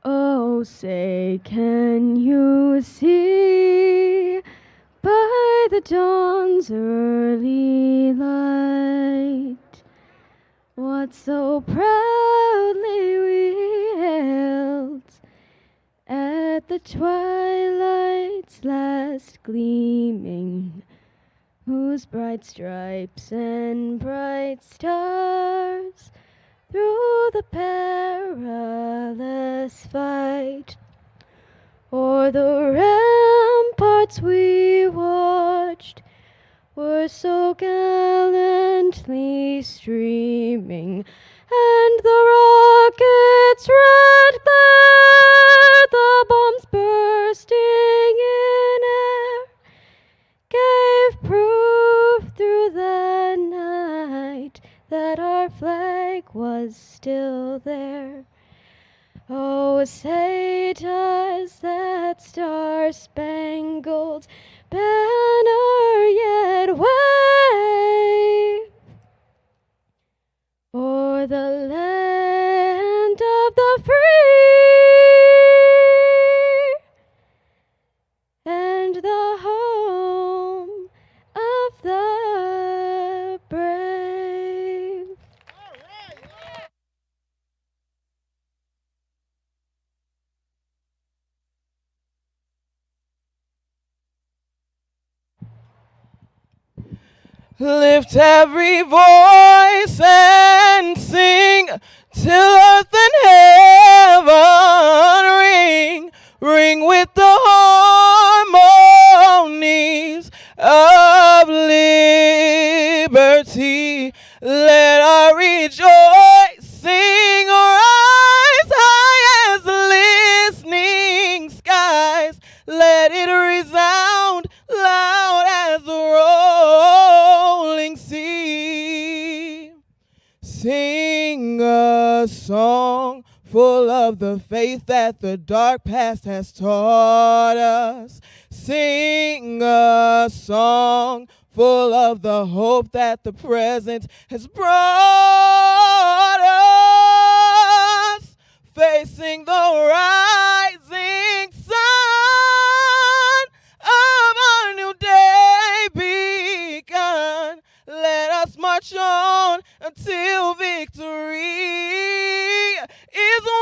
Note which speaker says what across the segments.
Speaker 1: Oh, say, can you see by the dawn's early light what so proudly we hailed at the twilight's last gleaming, whose bright stripes and bright stars through the perilous fight o'er the ramparts we watched were so gallantly streaming, and the rockets' red glare, the bombs bursting in air, gave proof through the night that our flag was still there. Oh, say does that star-spangled banner yet wave o'er the land of the free and the home of the brave?
Speaker 2: Lift every voice and sing till earth and heaven ring, ring with the harmonies of liberty. Let our rejoicing rise high as the listening skies. Let it resound loud as the rolling sea. Sing a song full of the faith that the dark past has taught us. Sing a song full of the hope that the present has brought us. Facing the rising sun of our new day begun. Let us march on until victory is won.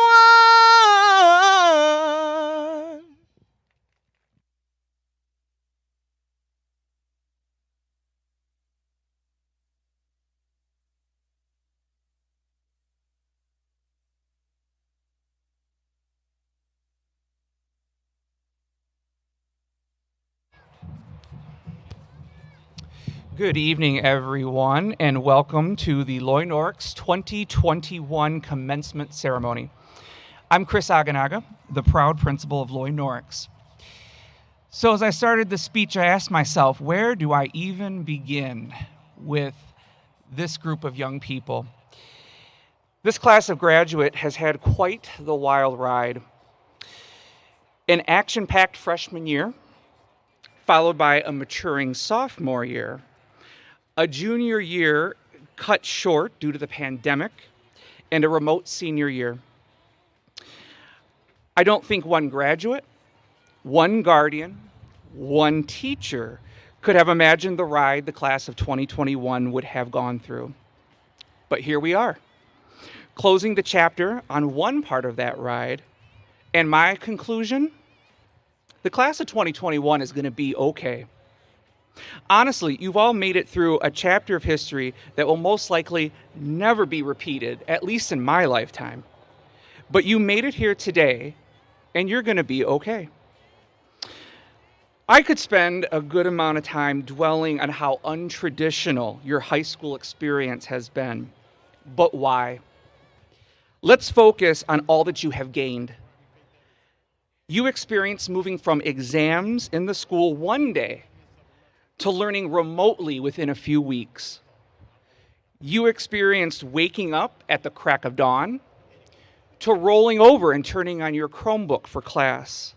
Speaker 3: Good evening, everyone, and welcome to the Loy Norrix 2021 commencement ceremony. I'm Chris Aganaga, the proud principal of Loy Norrix. So as I started the speech, I asked myself, where do I even begin with this group of young people? This class of graduate has had quite the wild ride. An action-packed freshman year, followed by a maturing sophomore year, a junior year cut short due to the pandemic, and a remote senior year. I don't think one graduate, one guardian, one teacher could have imagined the ride the class of 2021 would have gone through. But here we are, closing the chapter on one part of that ride, and my conclusion, the class of 2021 is going to be okay. Honestly, you've all made it through a chapter of history that will most likely never be repeated, at least in my lifetime. But you made it here today, and you're going to be okay. I could spend a good amount of time dwelling on how untraditional your high school experience has been. But why? Let's focus on all that you have gained. You experienced moving from exams in the school one day to learning remotely within a few weeks. You experienced waking up at the crack of dawn to rolling over and turning on your Chromebook for class.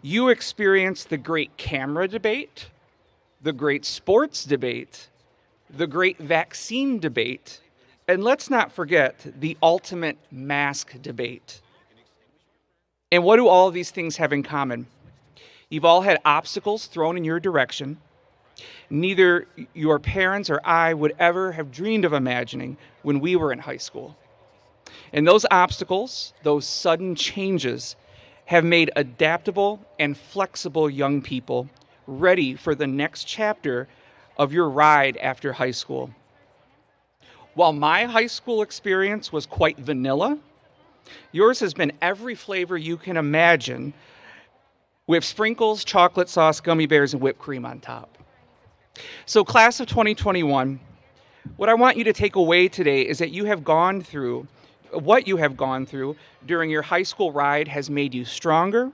Speaker 3: You experienced the great camera debate, the great sports debate, the great vaccine debate, and let's not forget the ultimate mask debate. And what do all of these things have in common? You've all had obstacles thrown in your direction. Neither your parents or I would ever have dreamed of imagining when we were in high school. And those obstacles, those sudden changes, have made adaptable and flexible young people ready for the next chapter of your ride after high school. While my high school experience was quite vanilla, yours has been every flavor you can imagine, with sprinkles, chocolate sauce, gummy bears, and whipped cream on top. So, class of 2021, what I want you to take away today is that what you have gone through during your high school ride has made you stronger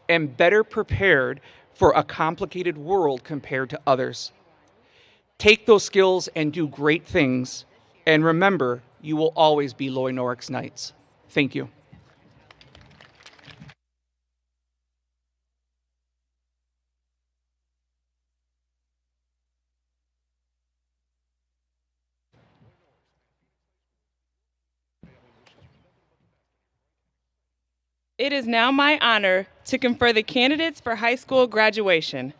Speaker 3: and better prepared for a complicated world compared to others. Take those skills and do great things, and remember, you will always be Loy Norrix Knights. Thank you.
Speaker 4: It is now my honor to confer the candidates for high school graduation.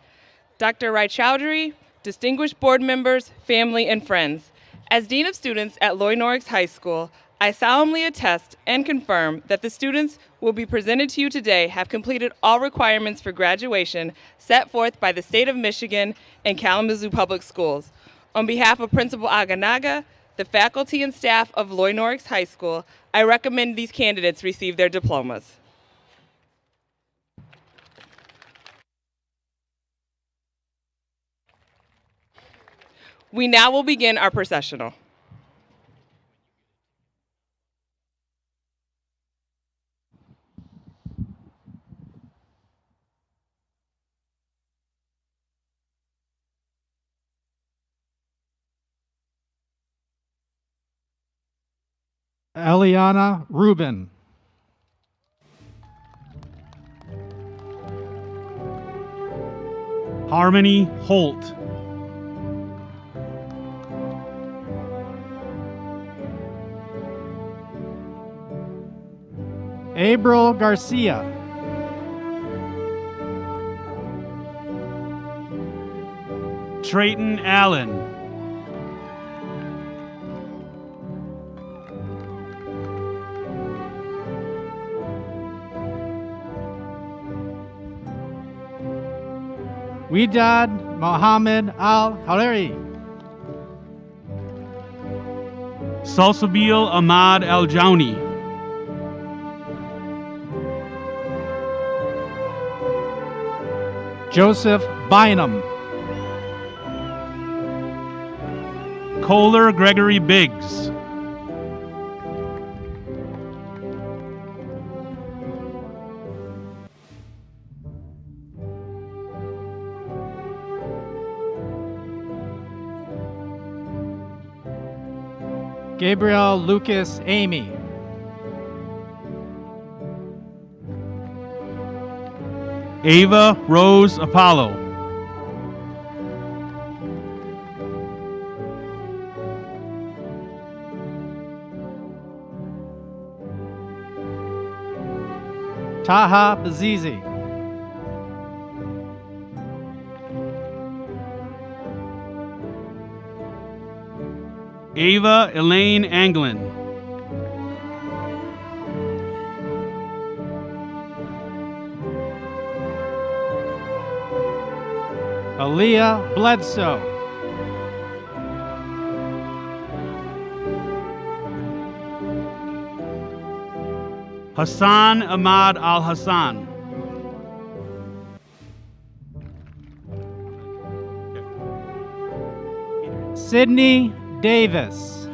Speaker 4: Dr. Rai Chowdhury, distinguished board members, family, and friends. As Dean of Students at Loy Norrix High School, I solemnly attest and confirm that the students will be presented to you today have completed all requirements for graduation set forth by the state of Michigan and Kalamazoo Public Schools. On behalf of Principal Aganaga, the faculty and staff of Loy Norrix High School, I recommend these candidates receive their diplomas. We now will begin our processional.
Speaker 5: Eliana Rubin.
Speaker 6: Harmony Holt.
Speaker 5: April Garcia.
Speaker 6: Trayton Allen.
Speaker 5: Widad Mohammed Al-Hariri.
Speaker 6: Salsabil Ahmad Al-Jauni.
Speaker 5: Joseph Bynum.
Speaker 6: Kohler Gregory Biggs.
Speaker 5: Gabriel Lucas Amy.
Speaker 6: Ava Rose Apollo.
Speaker 5: Taha Bazizi.
Speaker 6: Ava Elaine Anglin.
Speaker 5: Aaliyah Bledsoe.
Speaker 6: Hassan Ahmad Al-Hassan.
Speaker 5: Sydney Davis.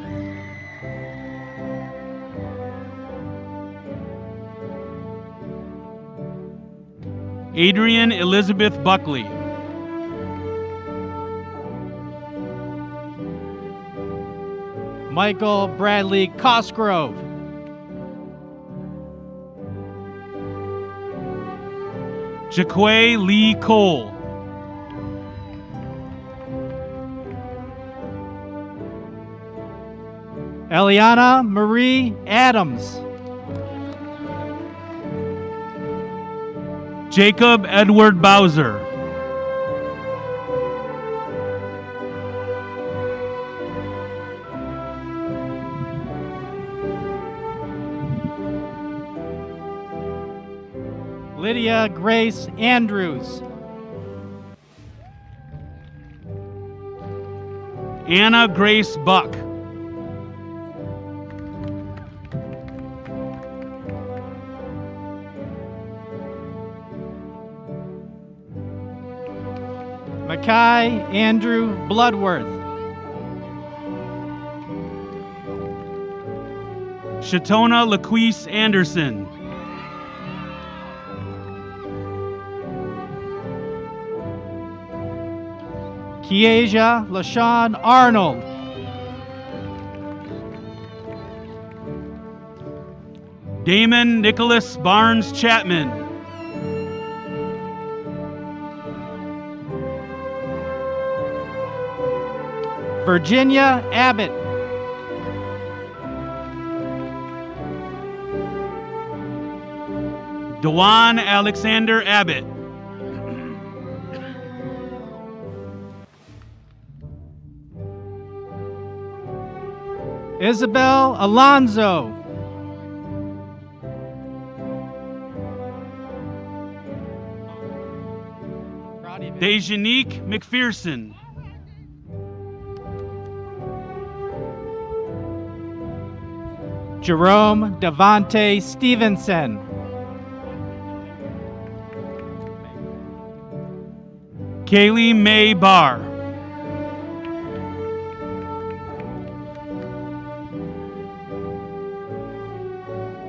Speaker 6: Adrian Elizabeth Buckley.
Speaker 5: Michael Bradley Cosgrove.
Speaker 6: Jaquay Lee Cole.
Speaker 5: Eliana Marie Adams.
Speaker 6: Jacob Edward Bowser.
Speaker 5: Lydia Grace Andrews.
Speaker 6: Anna Grace Buck.
Speaker 5: Mackay Andrew Bloodworth.
Speaker 6: Shatona Laquise Anderson.
Speaker 5: Kiesia LaShawn Arnold.
Speaker 6: Damon Nicholas Barnes Chapman.
Speaker 5: Virginia Abbott.
Speaker 6: Dewan Alexander Abbott.
Speaker 5: Isabel Alonzo.
Speaker 6: Dejanique McPherson.
Speaker 5: Jerome Devontae Stevenson.
Speaker 6: Kaylee Mae Barr.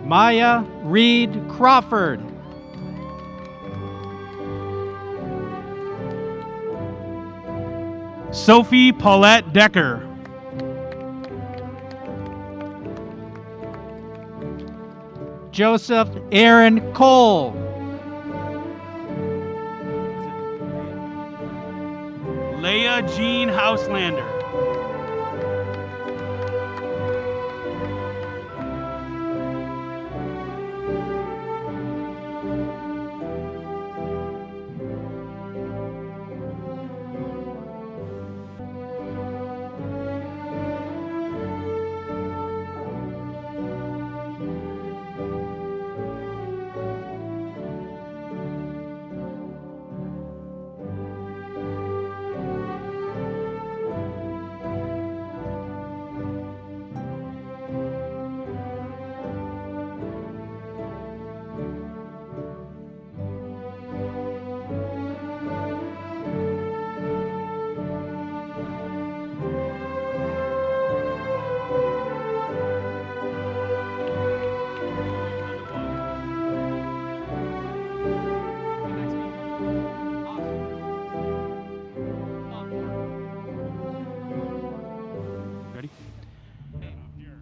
Speaker 5: Maya Reed Crawford.
Speaker 6: Sophie Paulette Decker.
Speaker 5: Joseph Aaron Cole.
Speaker 6: Leah Jean Houselander.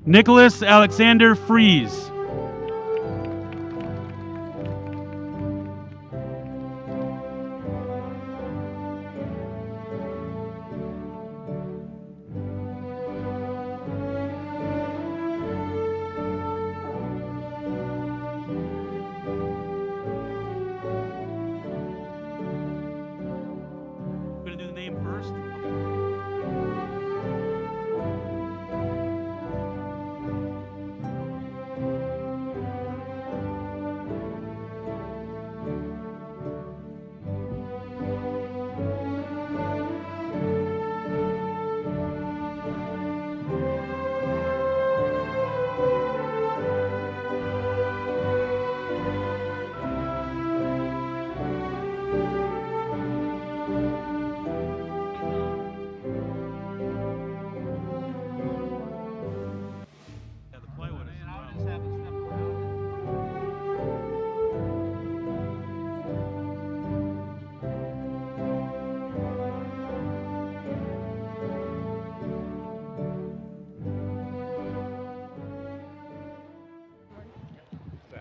Speaker 6: Nicholas Alexander Fries. We're going to do the name first.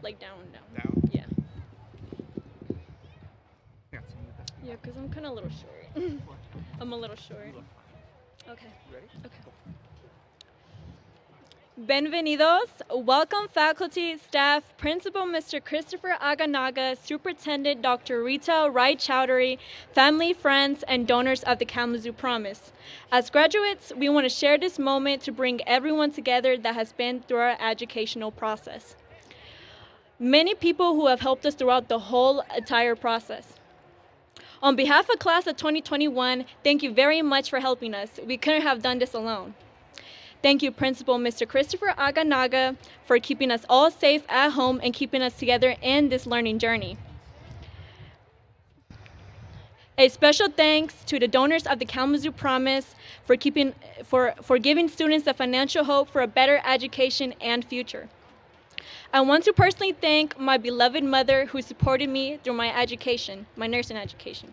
Speaker 1: Like down.
Speaker 3: Down?
Speaker 1: Yeah.
Speaker 3: Yeah, so you get this.
Speaker 1: Yeah, because I'm kind of a little short. I'm a little short. Okay.
Speaker 3: Ready?
Speaker 1: Okay.
Speaker 7: Bienvenidos. Welcome faculty, staff, Principal Mr. Christopher Aganaga, Superintendent Dr. Rita Wright Chowdhury, family, friends, and donors of the Kalamazoo Promise. As graduates, we want to share this moment to bring everyone together that has been through our educational process. Many people who have helped us throughout the whole entire process. On behalf of class of 2021, thank you very much for helping us. We couldn't have done this alone. Thank you, Principal Mr. Christopher Aganaga, for keeping us all safe at home and keeping us together in this learning journey. A special thanks to the donors of the Kalamazoo Promise for giving students the financial hope for a better education and future. I want to personally thank my beloved mother who supported me through my education, my nursing education.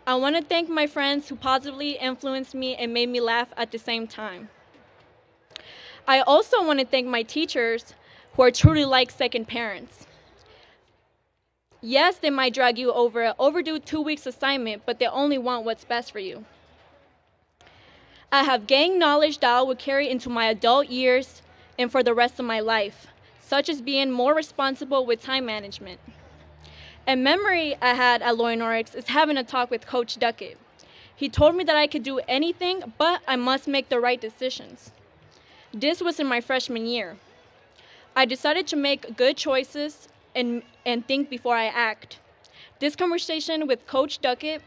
Speaker 7: I want to thank my friends who positively influenced me and made me laugh at the same time. I also want to thank my teachers who are truly like second parents. Yes, they might drag you over an overdue 2 weeks assignment, but they only want what's best for you. I have gained knowledge that I will carry into my adult years and for the rest of my life, such as being more responsible with time management. A memory I had at Loy Norrix is having a talk with Coach Duckett. He told me that I could do anything, but I must make the right decisions. This was in my freshman year. I decided to make good choices and think before I act. This conversation with Coach Duckett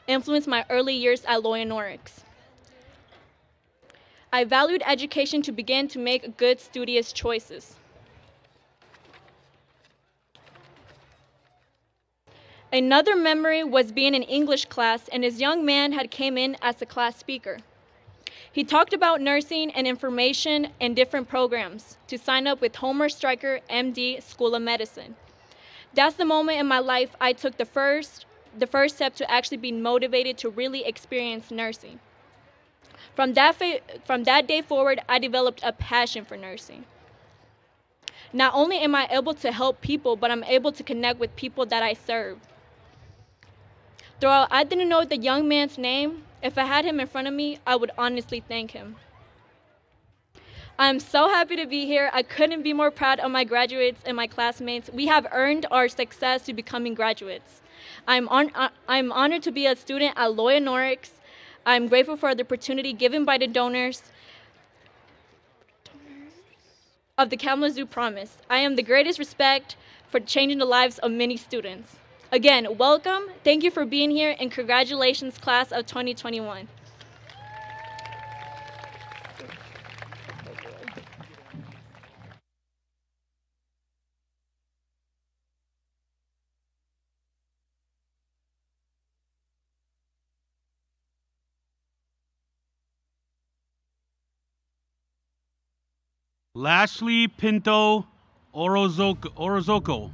Speaker 7: influenced my early years at Loy Norrix. I valued education to begin to make good, studious choices. Another memory was being in English class, and this young man had came in as a class speaker. He talked about nursing and information and different programs to sign up with Homer Stryker, MD, School of Medicine. That's the moment in my life I took the first step to actually be motivated to really experience nursing. From that day forward, I developed a passion for nursing. Not only am I able to help people, but I'm able to connect with people that I serve. Though I didn't know the young man's name, if I had him in front of me, I would honestly thank him. I'm so happy to be here. I couldn't be more proud of my graduates and my classmates. We have earned our success to becoming graduates. I'm honored to be a student at Loy Norrix. I'm grateful for the opportunity given by the donors of the Kalamazoo Promise. I am the greatest respect for changing the lives of many students. Again, welcome, thank you for being here, and congratulations, class of 2021.
Speaker 6: Lashley Pinto Orozco.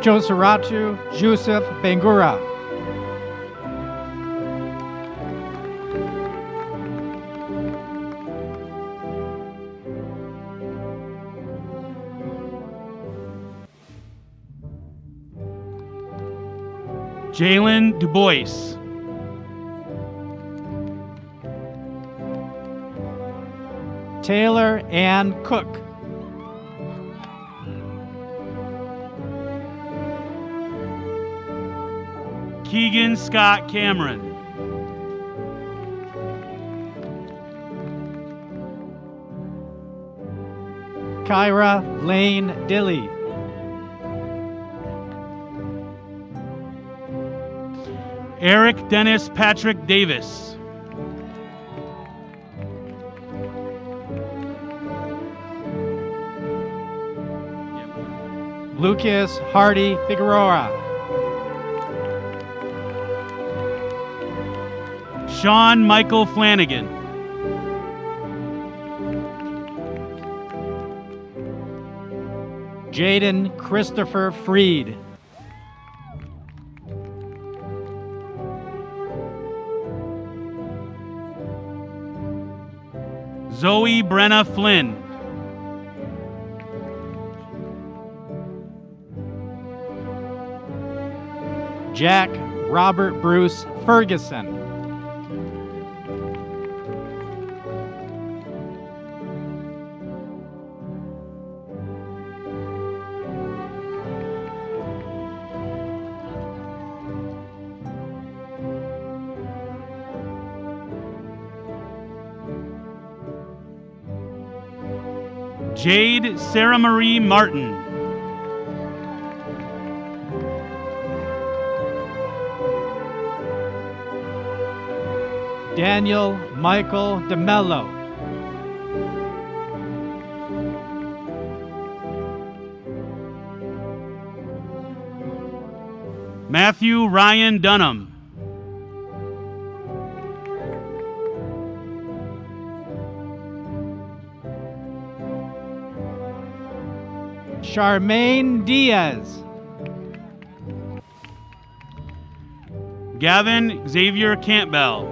Speaker 5: Josaratu Joseph Bangura.
Speaker 6: Jalen DuBois.
Speaker 5: Taylor Ann Cook.
Speaker 6: Keegan Scott Cameron.
Speaker 5: Kyra Lane Dilly.
Speaker 6: Eric Dennis Patrick Davis.
Speaker 5: Lucas Hardy Figueroa.
Speaker 6: Sean Michael Flanagan.
Speaker 5: Jaden Christopher Freed.
Speaker 6: Zoe Brenna Flynn.
Speaker 5: Jack Robert Bruce Ferguson.
Speaker 6: Jade Sarah Marie Martin.
Speaker 5: Daniel Michael DeMello.
Speaker 6: Matthew Ryan Dunham.
Speaker 5: Charmaine Diaz.
Speaker 6: Gavin Xavier Campbell.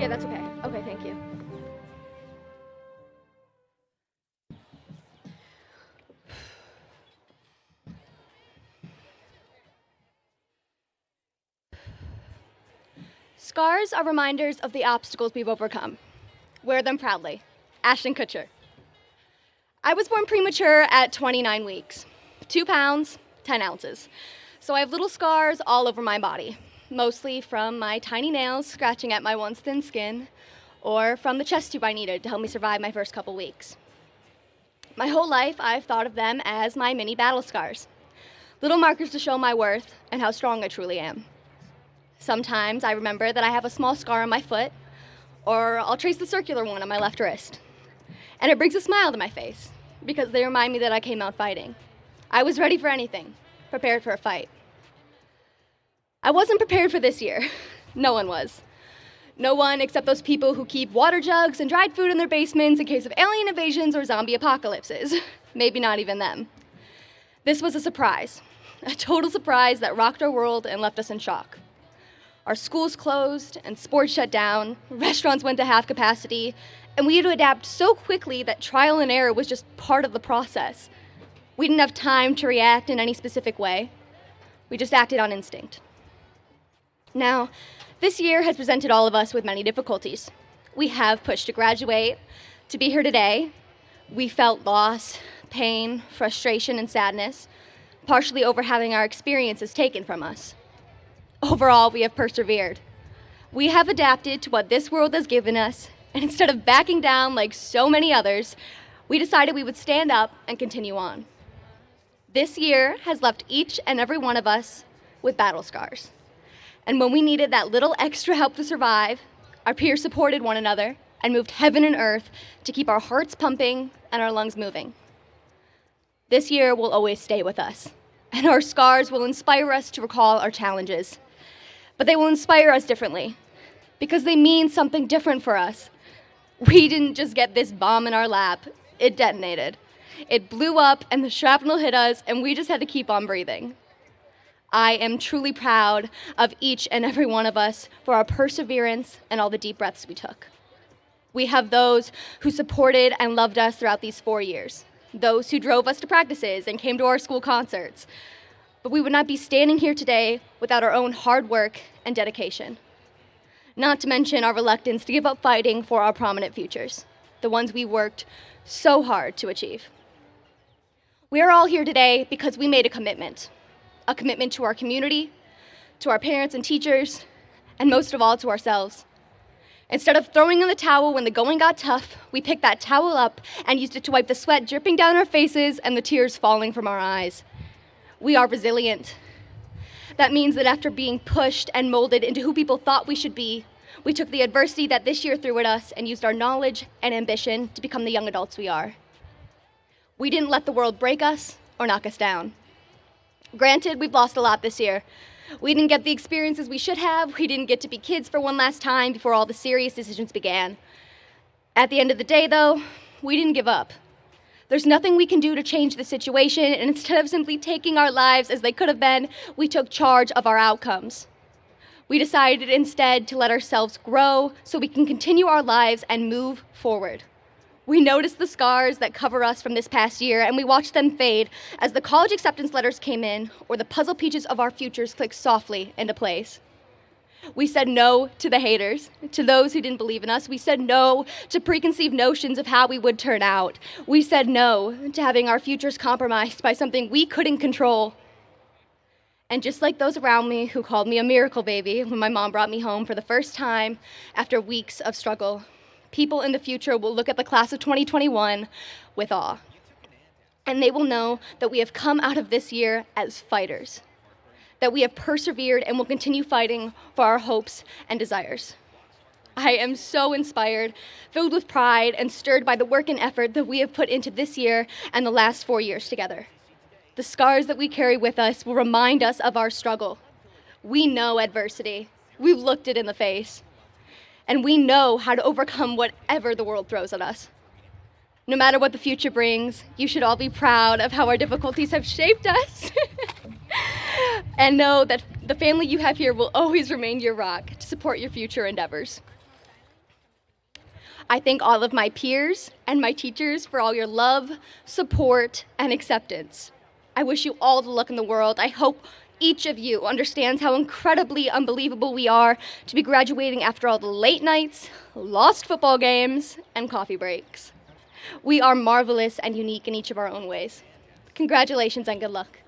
Speaker 1: Yeah, that's okay. Okay, thank you. Scars are reminders of the obstacles we've overcome. Wear them proudly. Ashton Kutcher. I was born premature at 29 weeks, 2 pounds, 10 ounces. So I have little scars all over my body, mostly from my tiny nails scratching at my once thin skin, or from the chest tube I needed to help me survive my first couple weeks. My whole life, I've thought of them as my mini battle scars, little markers to show my worth and how strong I truly am. Sometimes I remember that I have a small scar on my foot, or I'll trace the circular one on my left wrist. And it brings a smile to my face, because they remind me that I came out fighting. I was ready for anything, prepared for a fight. I wasn't prepared for this year. No one was. No one except those people who keep water jugs and dried food in their basements in case of alien invasions or zombie apocalypses. Maybe not even them. This was a surprise, a total surprise that rocked our world and left us in shock. Our schools closed and sports shut down, restaurants went to half capacity, and we had to adapt so quickly that trial and error was just part of the process. We didn't have time to react in any specific way. We just acted on instinct. Now, this year has presented all of us with many difficulties. We have pushed to graduate, to be here today. We felt loss, pain, frustration, and sadness, partially over having our experiences taken from us. Overall, we have persevered. We have adapted to what this world has given us, and instead of backing down like so many others, we decided we would stand up and continue on. This year has left each and every one of us with battle scars. And when we needed that little extra help to survive, our peers supported one another and moved heaven and earth to keep our hearts pumping and our lungs moving. This year will always stay with us, and our scars will inspire us to recall our challenges. But they will inspire us differently, because they mean something different for us. We didn't just get this bomb in our lap, it detonated. It blew up and the shrapnel hit us, and we just had to keep on breathing. I am truly proud of each and every one of us for our perseverance and all the deep breaths we took. We have those who supported and loved us throughout these 4 years, those who drove us to practices and came to our school concerts. But we would not be standing here today without our own hard work and dedication. Not to mention our reluctance to give up fighting for our prominent futures, the ones we worked so hard to achieve. We are all here today because we made a commitment to our community, to our parents and teachers, and most of all to ourselves. Instead of throwing in the towel when the going got tough, we picked that towel up and used it to wipe the sweat dripping down our faces and the tears falling from our eyes. We are resilient. That means that after being pushed and molded into who people thought we should be, we took the adversity that this year threw at us and used our knowledge and ambition to become the young adults we are. We didn't let the world break us or knock us down. Granted, we've lost a lot this year. We didn't get the experiences we should have. We didn't get to be kids for one last time before all the serious decisions began. At the end of the day, though, we didn't give up. There's nothing we can do to change the situation, and instead of simply taking our lives as they could have been, we took charge of our outcomes. We decided instead to let ourselves grow so we can continue our lives and move forward. We noticed the scars that cover us from this past year, and we watched them fade as the college acceptance letters came in or the puzzle pieces of our futures clicked softly into place. We said no to the haters, to those who didn't believe in us. We said no to preconceived notions of how we would turn out. We said no to having our futures compromised by something we couldn't control. And just like those around me who called me a miracle baby when my mom brought me home for the first time after weeks of struggle, people in the future will look at the class of 2021 with awe. And they will know that we have come out of this year as fighters, that we have persevered and will continue fighting for our hopes and desires. I am so inspired, filled with pride, and stirred by the work and effort that we have put into this year and the last 4 years together. The scars that we carry with us will remind us of our struggle. We know adversity. We've looked it in the face. And we know how to overcome whatever the world throws at us. No matter what the future brings, you should all be proud of how our difficulties have shaped us. And know that the family you have here will always remain your rock to support your future endeavors. I thank all of my peers and my teachers for all your love, support, and acceptance. I wish you all the luck in the world. I hope each of you understands how incredibly unbelievable we are to be graduating after all the late nights, lost football games, and coffee breaks. We are marvelous and unique in each of our own ways. Congratulations and good luck.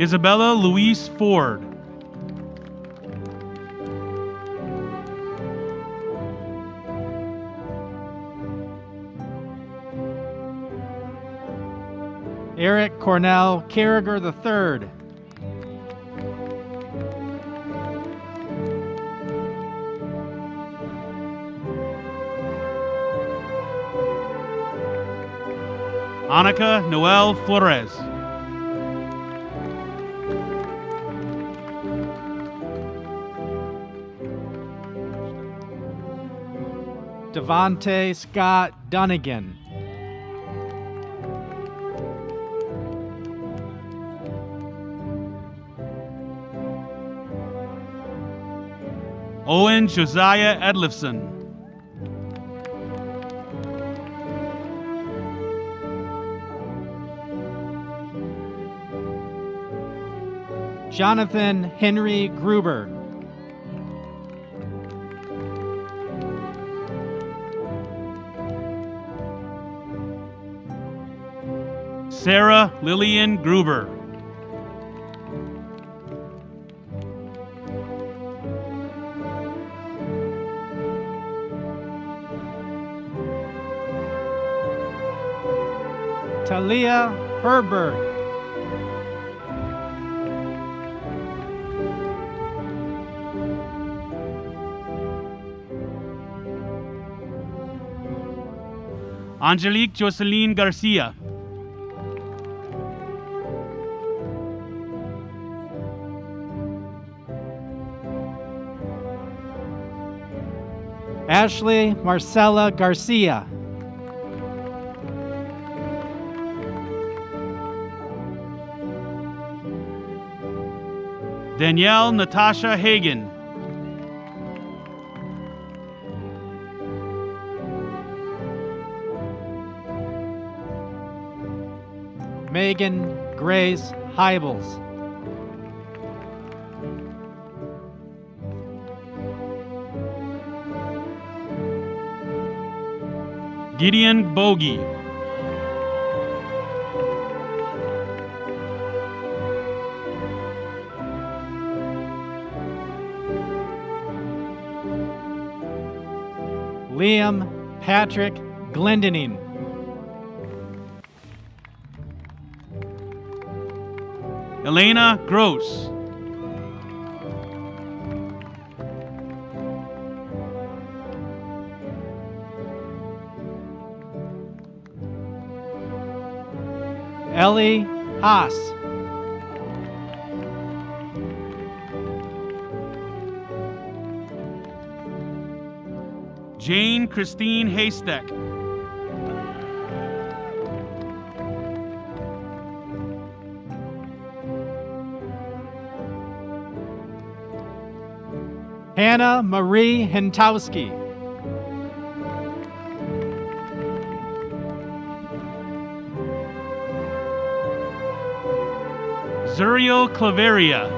Speaker 6: Isabella Louise Ford.
Speaker 5: Eric Cornell Carriger III.
Speaker 6: Annika Noel Flores.
Speaker 5: Devontae Scott Dunnigan.
Speaker 6: Owen Josiah Edlifson.
Speaker 5: Jonathan Henry Gruber.
Speaker 6: Sarah Lillian Gruber.
Speaker 5: Talia Herberg.
Speaker 6: Angelique Jocelyn Garcia.
Speaker 5: Ashley Marcella Garcia.
Speaker 6: Danielle Natasha Hagen.
Speaker 5: Megan Grace Hybels.
Speaker 6: Gideon Bogie.
Speaker 5: Liam Patrick Glendening.
Speaker 6: Elena Gross.
Speaker 5: Ellie Haas.
Speaker 6: Jane Christine Haystack.
Speaker 5: Hannah Marie Hentowski.
Speaker 6: Zuriel Claveria.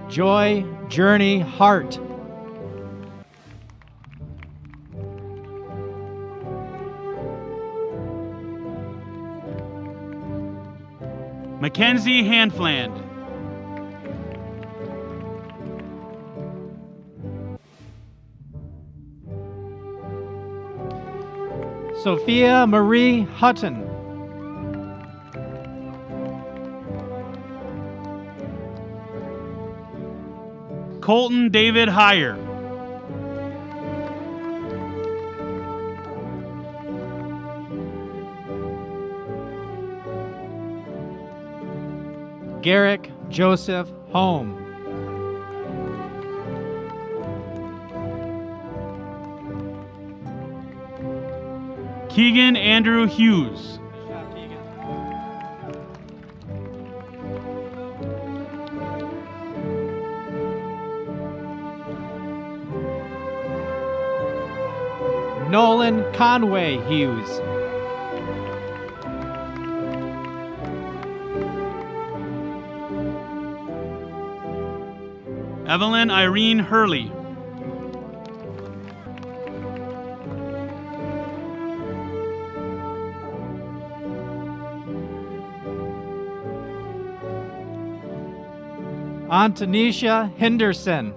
Speaker 5: Joy Journey Hart.
Speaker 6: Mackenzie Hanfland.
Speaker 5: Sophia Marie Hutton.
Speaker 6: Colton David Heyer.
Speaker 5: Garrick Joseph Home.
Speaker 6: Keegan Andrew Hughes.
Speaker 5: Nolan Conway Hughes.
Speaker 6: Evelyn Irene Hurley.
Speaker 5: Antonisha Henderson.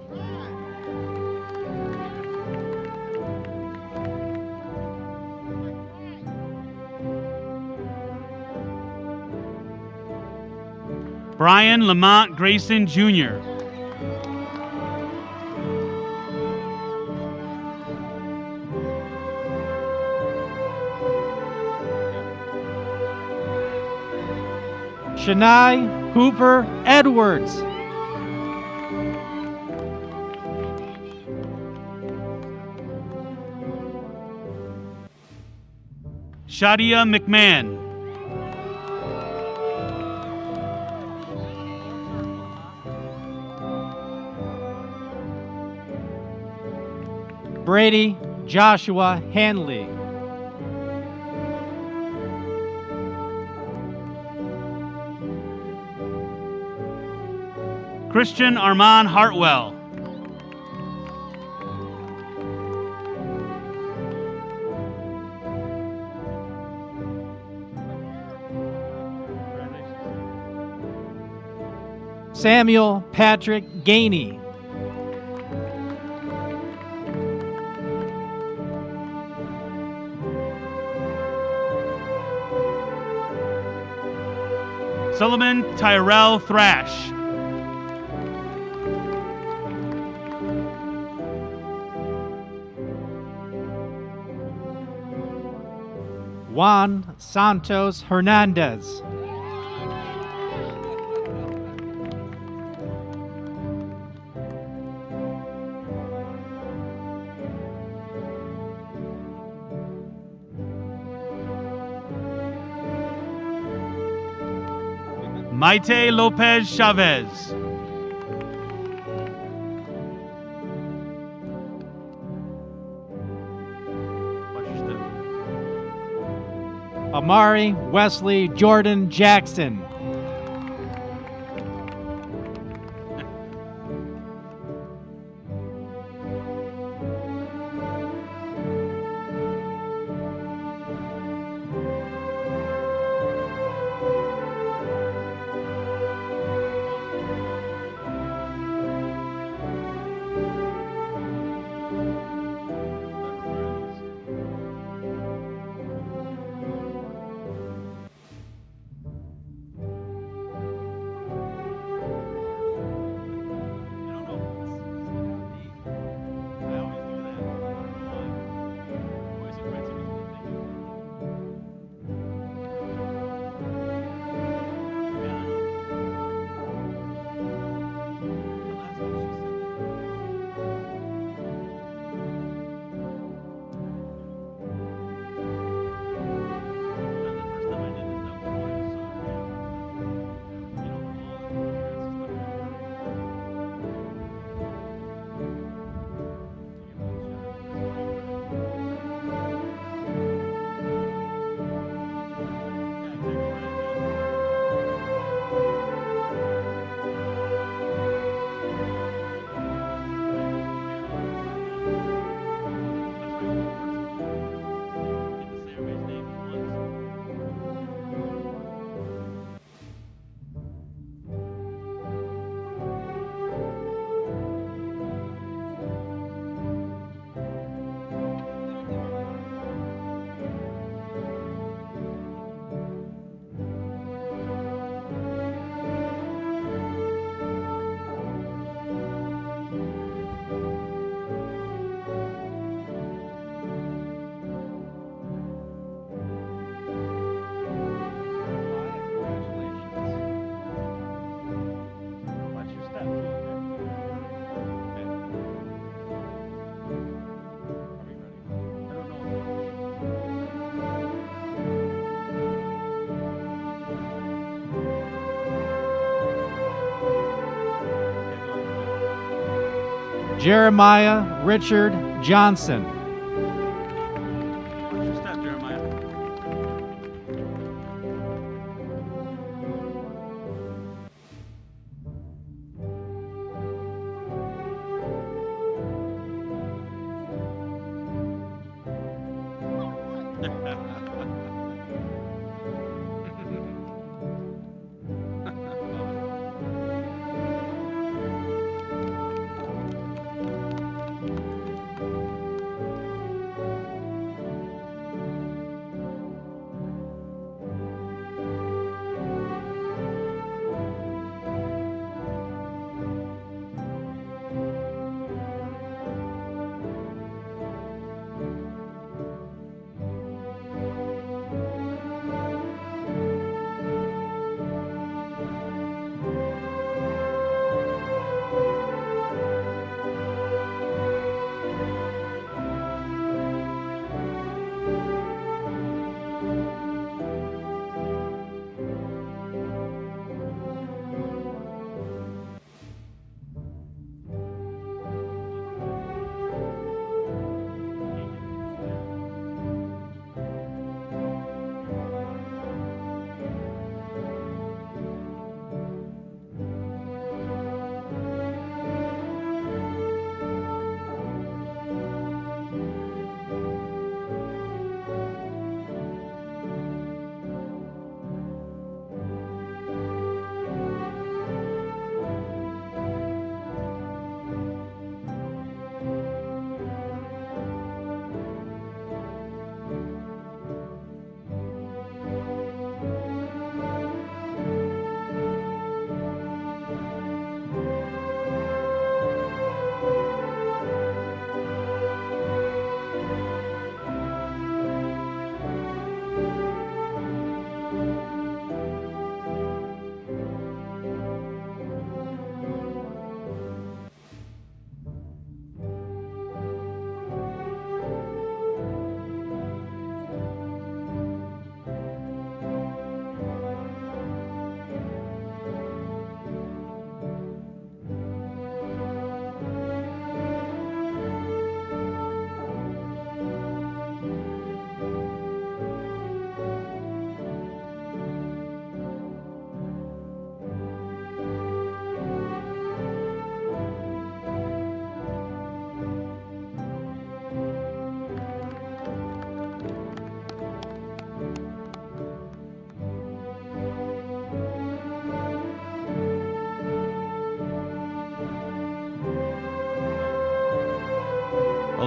Speaker 6: Brian Lamont Grayson Jr.
Speaker 5: Shania Hooper Edwards.
Speaker 6: Shadia McMahon.
Speaker 5: Brady Joshua Hanley.
Speaker 6: Christian Armand Hartwell.
Speaker 5: Samuel Patrick Gainey.
Speaker 6: Solomon Tyrell Thrash.
Speaker 5: Juan Santos Hernandez.
Speaker 6: Maite Lopez Chavez.
Speaker 5: Amari Wesley Jordan Jackson. Jeremiah Richard Johnson.
Speaker 6: Watch your step, Jeremiah.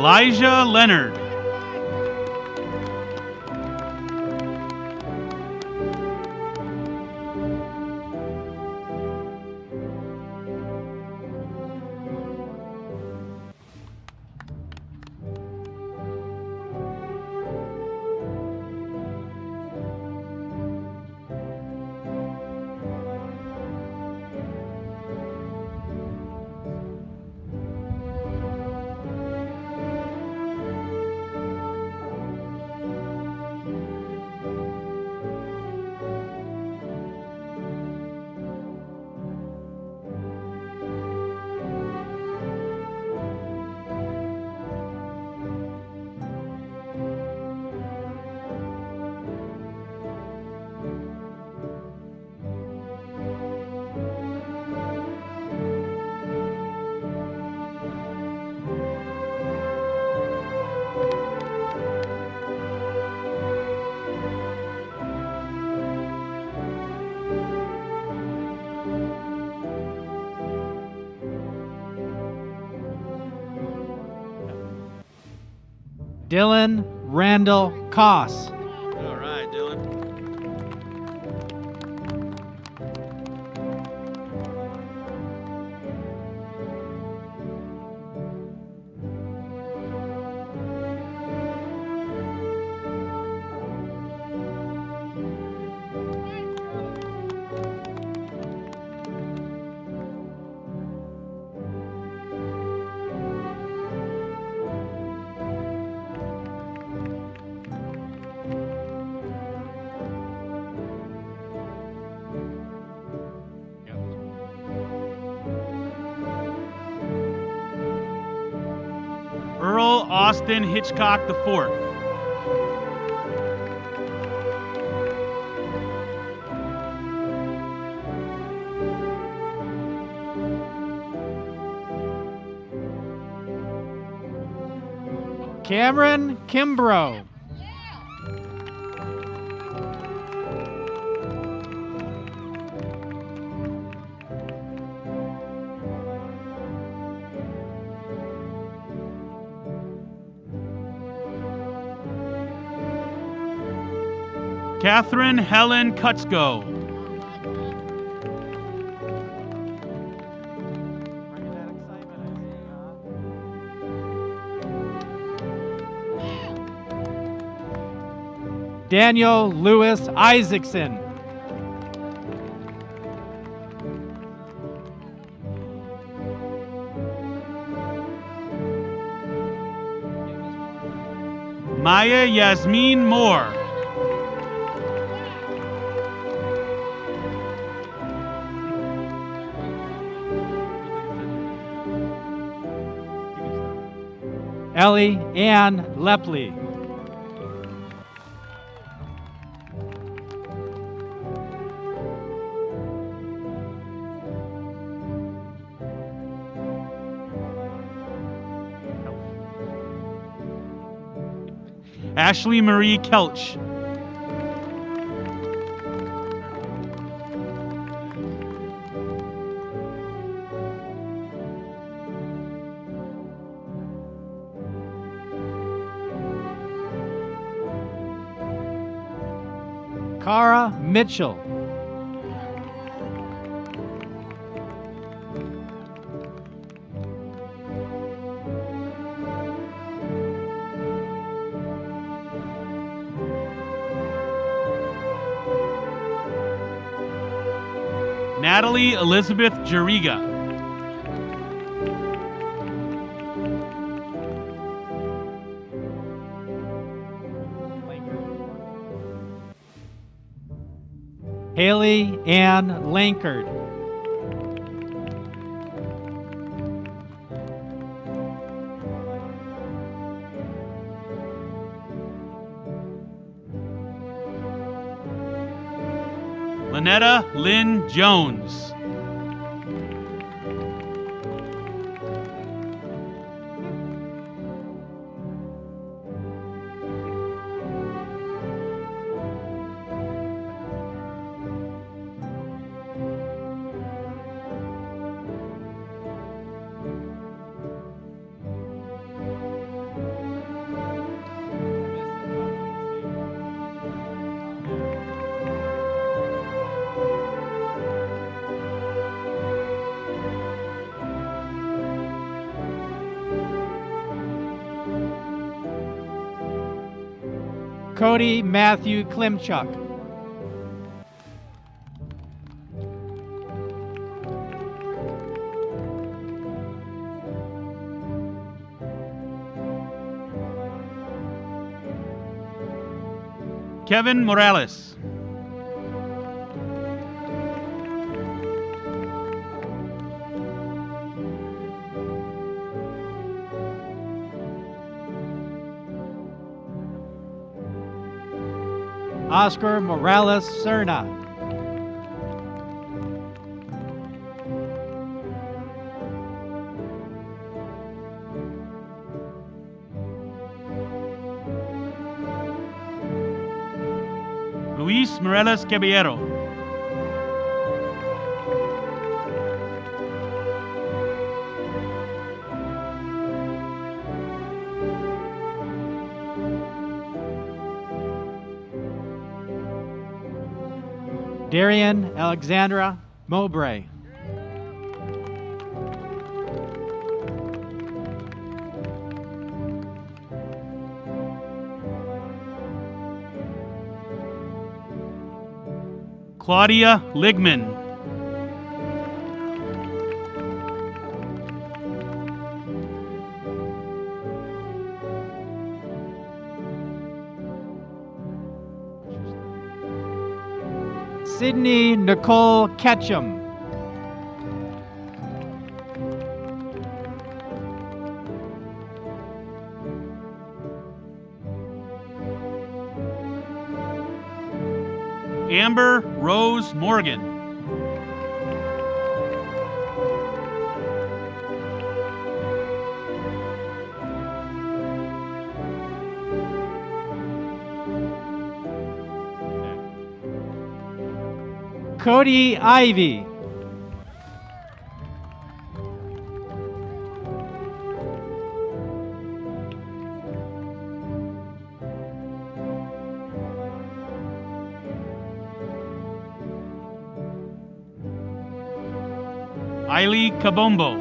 Speaker 6: Elijah Leonard.
Speaker 5: Dylan Randall Koss.
Speaker 6: All right, Dylan. Austin Hitchcock IV.
Speaker 5: Cameron Kimbrough.
Speaker 6: Catherine Helen Kutzko.
Speaker 5: Daniel Lewis Isaacson.
Speaker 6: Maya Yasmin Moore.
Speaker 5: Ellie Ann Lepley.
Speaker 6: Ashley Marie Kelch.
Speaker 5: Cara Mitchell.
Speaker 6: Natalie Elizabeth Jariga.
Speaker 5: Haley Ann Lankard.
Speaker 6: Lynetta Lynn Jones.
Speaker 5: Cody Matthew Klimchuk.
Speaker 6: Kevin Morales.
Speaker 5: Oscar Morales Cerna.
Speaker 6: Luis Morales Caballero.
Speaker 5: Darian Alexandra Mowbray.
Speaker 6: Claudia Ligman.
Speaker 5: Sydney Nicole Ketchum.
Speaker 6: Amber Rose Morgan.
Speaker 5: Cody Ivy.
Speaker 6: Ailey Kabombo.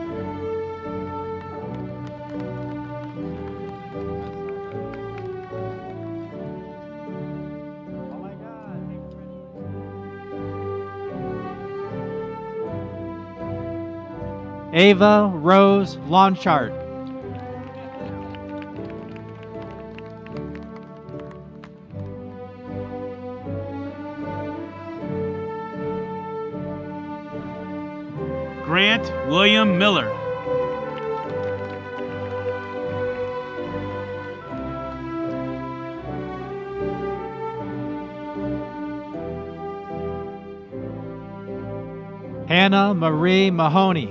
Speaker 5: Ava Rose Launchart.
Speaker 6: Grant William Miller.
Speaker 5: Hannah Marie Mahoney.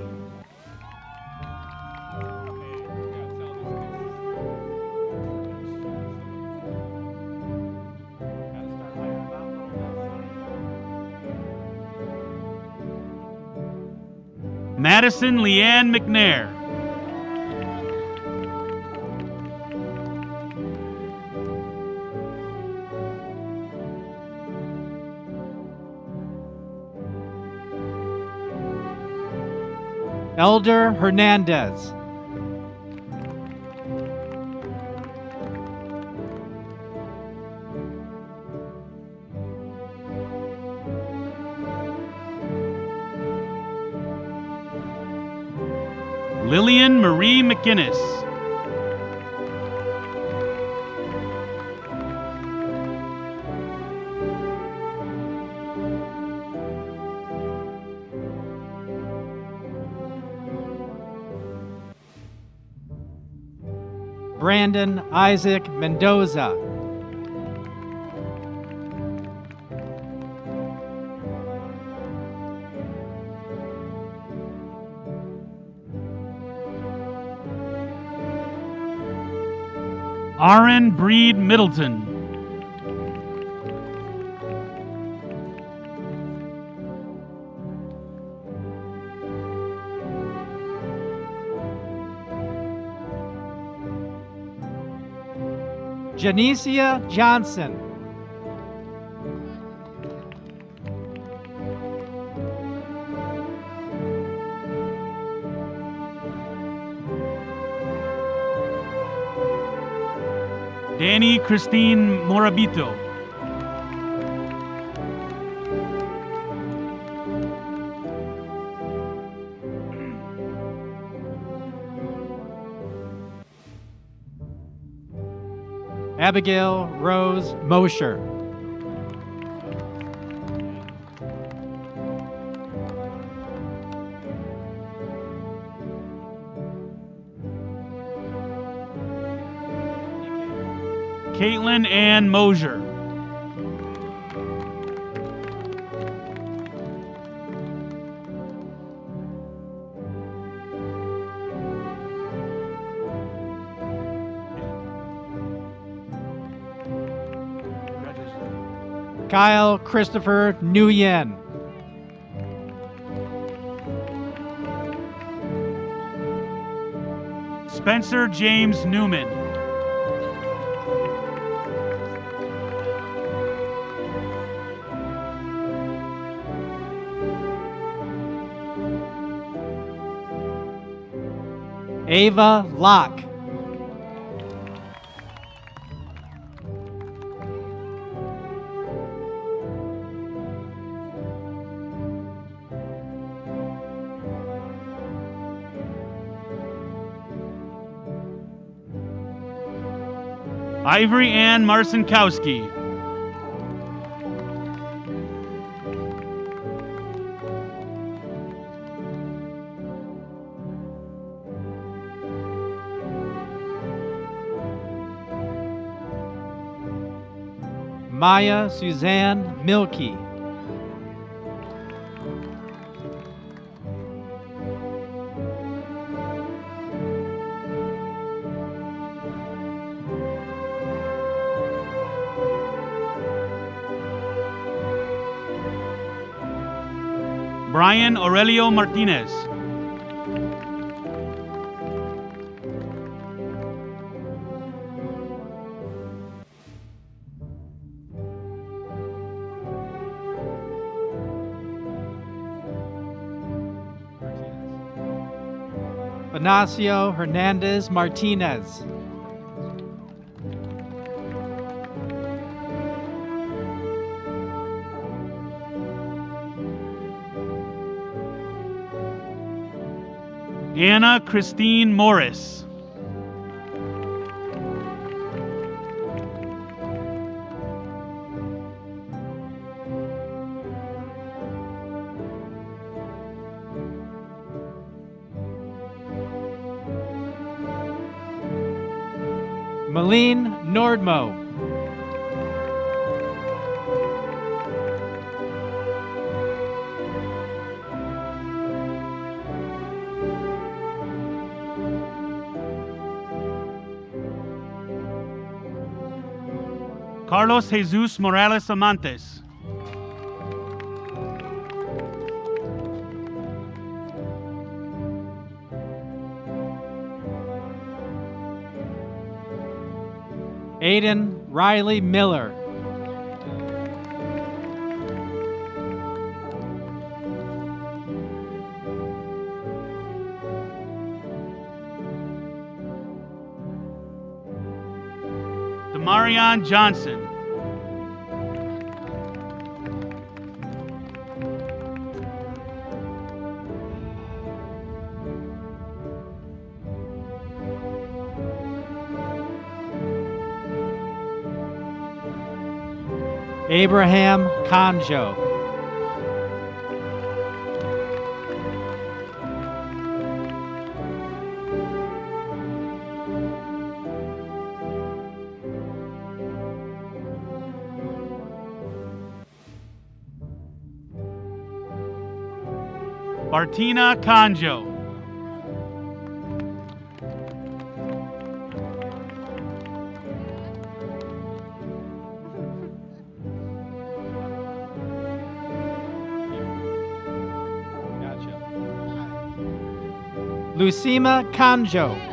Speaker 6: Madison Leanne McNair.
Speaker 5: Elder Hernandez.
Speaker 6: Lillian Marie McInnes.
Speaker 5: Brandon Isaac Mendoza.
Speaker 6: Aaron Breed Middleton.
Speaker 5: Janicia Johnson.
Speaker 6: Danny Christine Morabito.
Speaker 5: Abigail Rose Mosher.
Speaker 6: Caitlin Ann Mosier.
Speaker 5: Kyle Christopher Nguyen.
Speaker 6: Spencer James Newman.
Speaker 5: Ava Locke.
Speaker 6: Ivory Ann Marcinkowski.
Speaker 5: Maya Suzanne Milkey.
Speaker 6: Brian Aurelio Martinez.
Speaker 5: Ignacio Hernandez Martinez.
Speaker 6: Anna Christine Morris.
Speaker 5: Malene Nordmo.
Speaker 6: Carlos Jesus Morales Amantes.
Speaker 5: Aiden Riley Miller.
Speaker 6: Demarion Johnson.
Speaker 5: Abraham Conjo.
Speaker 6: Bartina Conjo.
Speaker 5: Lucima Conjo.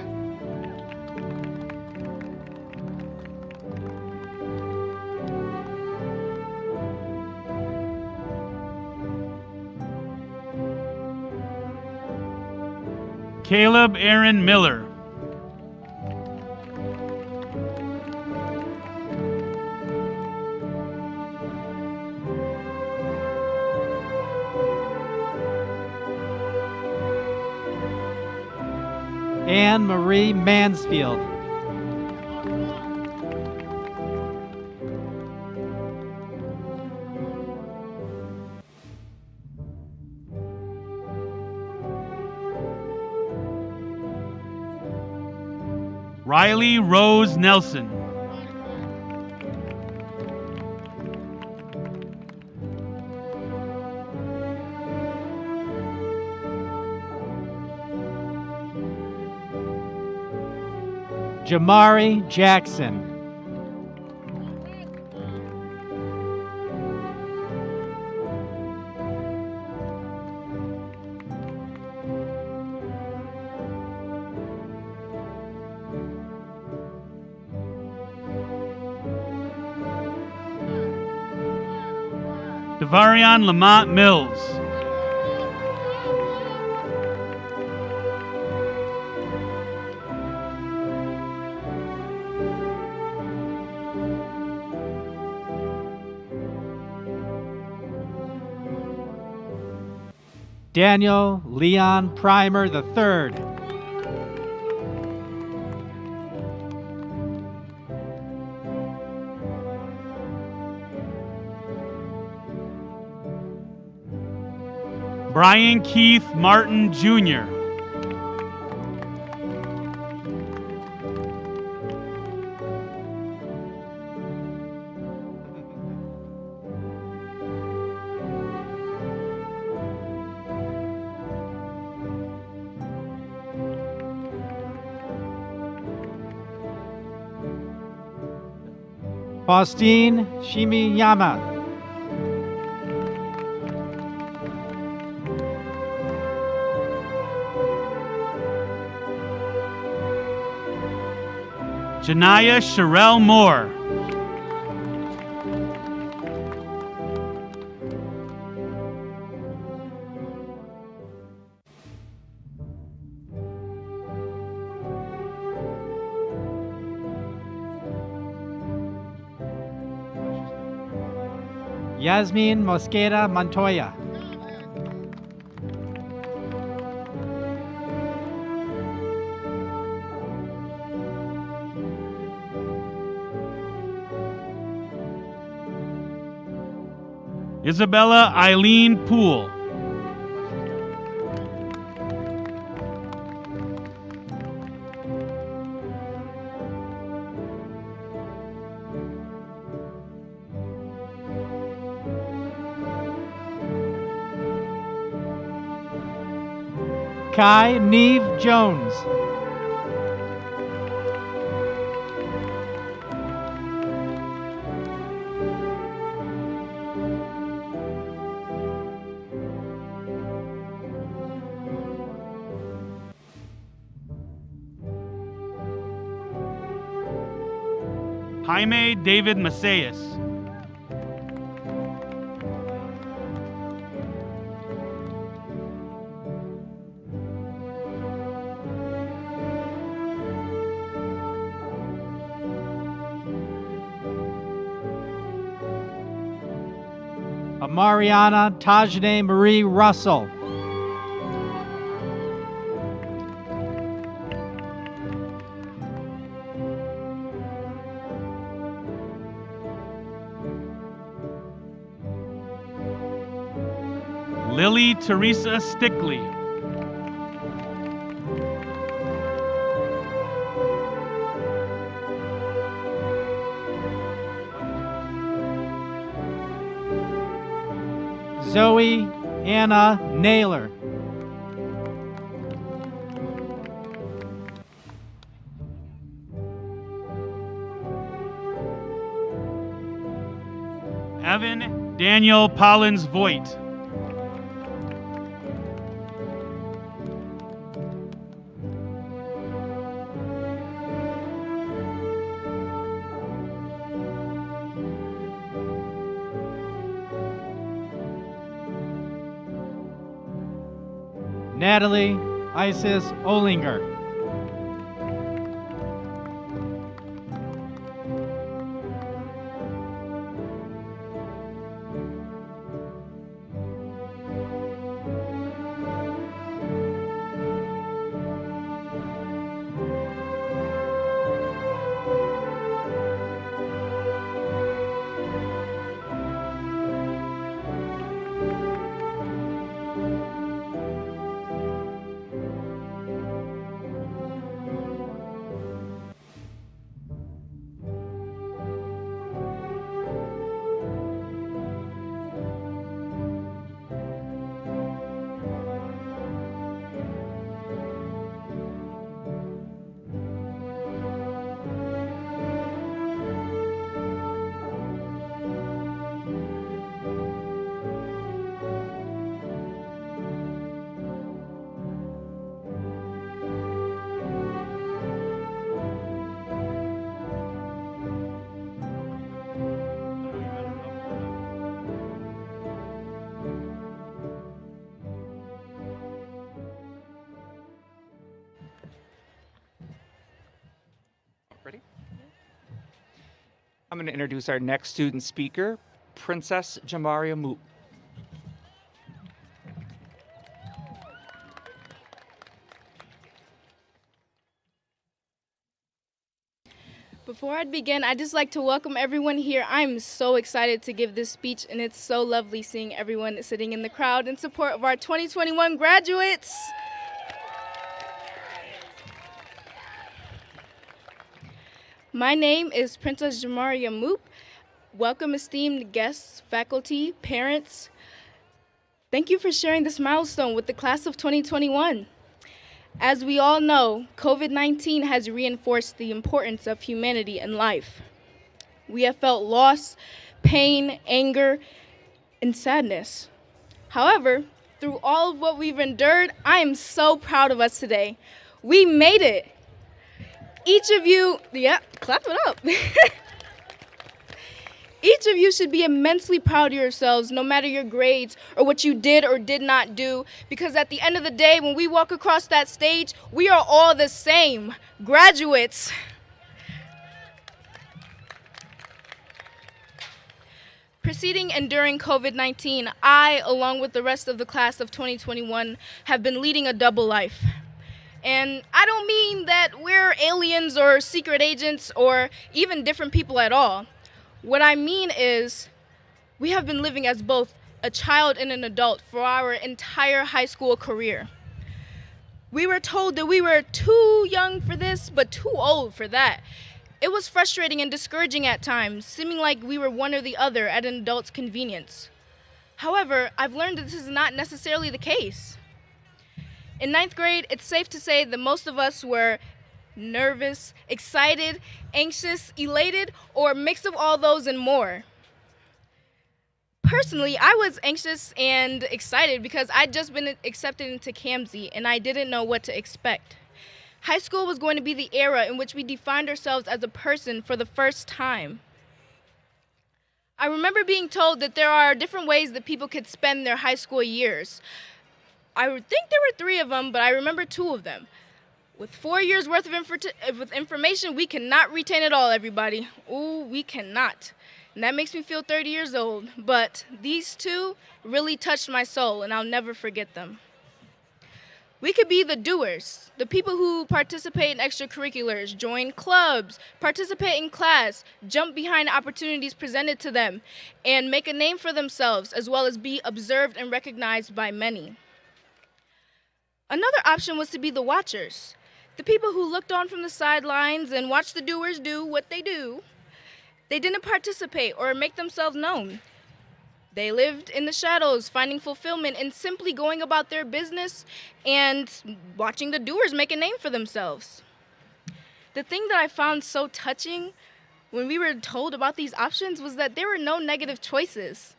Speaker 6: Caleb Aaron Miller.
Speaker 5: Anne Marie Mansfield.
Speaker 6: Riley Rose Nelson.
Speaker 5: Jamari Jackson.
Speaker 6: Devarion Lamont Mills.
Speaker 5: Daniel Leon Primer III.
Speaker 6: Brian Keith Martin Jr.
Speaker 5: Faustine Shimiyama.
Speaker 6: Janaya Sherelle Moore.
Speaker 5: Yasmin Mosqueda Montoya.
Speaker 6: Isabella Eileen Poole.
Speaker 5: Kai Neve Jones.
Speaker 6: Jaime David Macias.
Speaker 5: Mariana Tajne Marie Russell.
Speaker 6: Lily Teresa Stickley.
Speaker 5: Zoe Anna Naylor.
Speaker 6: Evan Daniel Pollins Voigt.
Speaker 5: Natalie Isis Olinger.
Speaker 3: Ready? I'm going to introduce our next student speaker, Princess Jamaria Moop.
Speaker 8: Before I begin, I'd just like to welcome everyone here. I'm so excited to give this speech, and it's so lovely seeing everyone sitting in the crowd in support of our 2021 graduates. My name is Princess Jamaria Moop. Welcome, esteemed guests, faculty, parents. Thank you for sharing this milestone with the class of 2021. As we all know, COVID-19 has reinforced the importance of humanity in life. We have felt loss, pain, anger, and sadness. However, through all of what we've endured, I am so proud of us today. We made it. Each of you, clap it up. Each of you should be immensely proud of yourselves, no matter your grades or what you did or did not do, because at the end of the day, when we walk across that stage, we are all the same, graduates. Preceding and during COVID-19, I, along with the rest of the class of 2021, have been leading a double life. And I don't mean that we're aliens or secret agents or even different people at all. What I mean is we have been living as both a child and an adult for our entire high school career. We were told that we were too young for this, but too old for that. It was frustrating and discouraging at times, seeming like we were one or the other at an adult's convenience. However, I've learned that this is not necessarily the case. In 9th grade, it's safe to say that most of us were nervous, excited, anxious, elated, or a mix of all those and more. Personally, I was anxious and excited because I'd just been accepted into KMZ and I didn't know what to expect. High school was going to be the era in which we defined ourselves as a person for the first time. I remember being told that there are different ways that people could spend their high school years. I think there were 3 of them, but I remember 2 of them. With 4 years worth of information, we cannot retain it all, everybody. Ooh, we cannot. And that makes me feel 30 years old. But these 2 really touched my soul, and I'll never forget them. We could be the doers, the people who participate in extracurriculars, join clubs, participate in class, jump behind opportunities presented to them, and make a name for themselves, as well as be observed and recognized by many. Another option was to be the watchers, the people who looked on from the sidelines and watched the doers do what they do. They didn't participate or make themselves known. They lived in the shadows, finding fulfillment in simply going about their business and watching the doers make a name for themselves. The thing that I found so touching when we were told about these options was that there were no negative choices.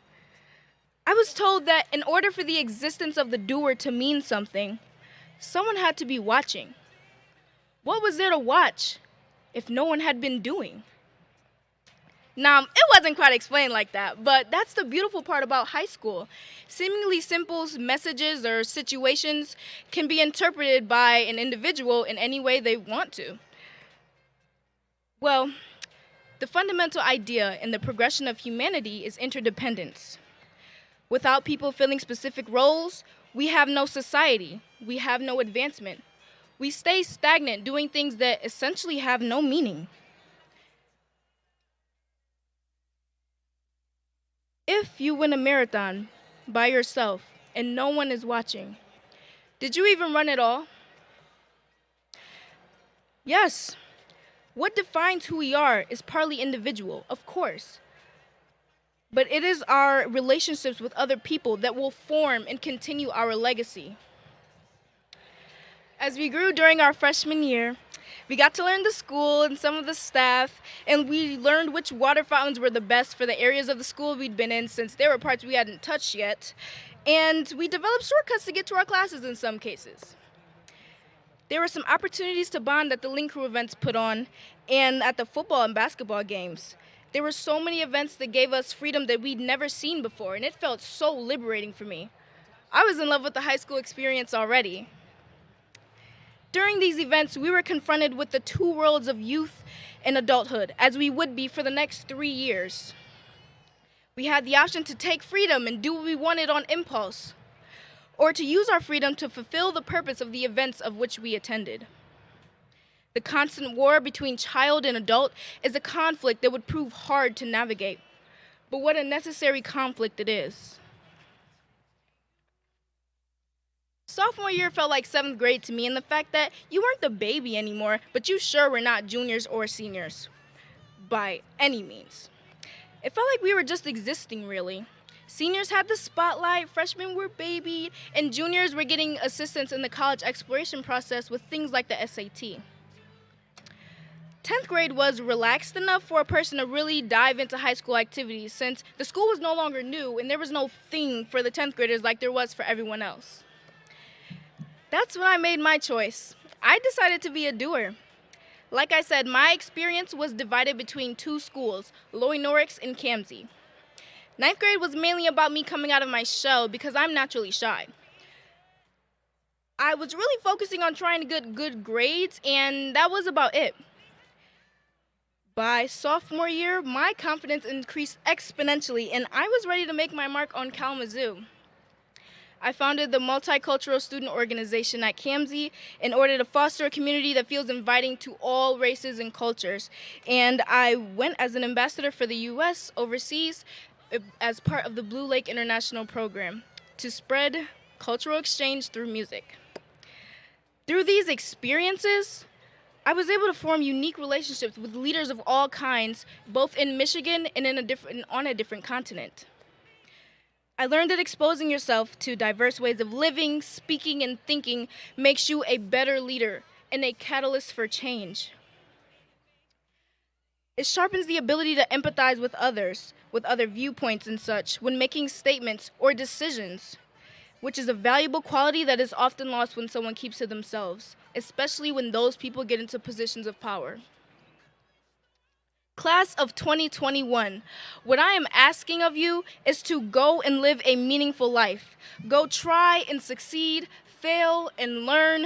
Speaker 8: I was told that in order for the existence of the doer to mean something, someone had to be watching. What was there to watch if no one had been doing? Now, it wasn't quite explained like that, but that's the beautiful part about high school. Seemingly simple messages or situations can be interpreted by an individual in any way they want to. Well, the fundamental idea in the progression of humanity is interdependence. Without people filling specific roles, we have no society, we have no advancement. We stay stagnant doing things that essentially have no meaning. If you win a marathon by yourself and no one is watching, did you even run at all? Yes. What defines who we are is partly individual, of course. But it is our relationships with other people that will form and continue our legacy. As we grew during our freshman year, we got to learn the school and some of the staff, and we learned which water fountains were the best for the areas of the school we'd been in, since there were parts we hadn't touched yet. And we developed shortcuts to get to our classes in some cases. There were some opportunities to bond at the Link Crew events put on and at the football and basketball games. There were so many events that gave us freedom that we'd never seen before, and it felt so liberating for me. I was in love with the high school experience already. During these events, we were confronted with the 2 worlds of youth and adulthood, as we would be for the next 3 years. We had the option to take freedom and do what we wanted on impulse, or to use our freedom to fulfill the purpose of the events of which we attended. The constant war between child and adult is a conflict that would prove hard to navigate, but what a necessary conflict it is. Sophomore year felt like 7th grade to me, and the fact that you weren't the baby anymore, but you sure were not juniors or seniors, by any means. It felt like we were just existing, really. Seniors had the spotlight, freshmen were babied, and juniors were getting assistance in the college exploration process with things like the SAT. 10th grade was relaxed enough for a person to really dive into high school activities, since the school was no longer new and there was no thing for the 10th graders like there was for everyone else. That's when I made my choice. I decided to be a doer. Like I said, my experience was divided between two schools, Loy Norrix and Kamsey. Ninth grade was mainly about me coming out of my shell because I'm naturally shy. I was really focusing on trying to get good grades, and that was about it. By sophomore year, my confidence increased exponentially, and I was ready to make my mark on Kalamazoo. I founded the Multicultural Student Organization at Kamsey in order to foster a community that feels inviting to all races and cultures. And I went as an ambassador for the U.S. overseas as part of the Blue Lake International Program to spread cultural exchange through music. Through these experiences, I was able to form unique relationships with leaders of all kinds, both in Michigan and on a different continent. I learned that exposing yourself to diverse ways of living, speaking, and thinking makes you a better leader and a catalyst for change. It sharpens the ability to empathize with others, with other viewpoints and such, when making statements or decisions, which is a valuable quality that is often lost when someone keeps to themselves, especially when those people get into positions of power. Class of 2021, what I am asking of you is to go and live a meaningful life. Go try and succeed, fail and learn,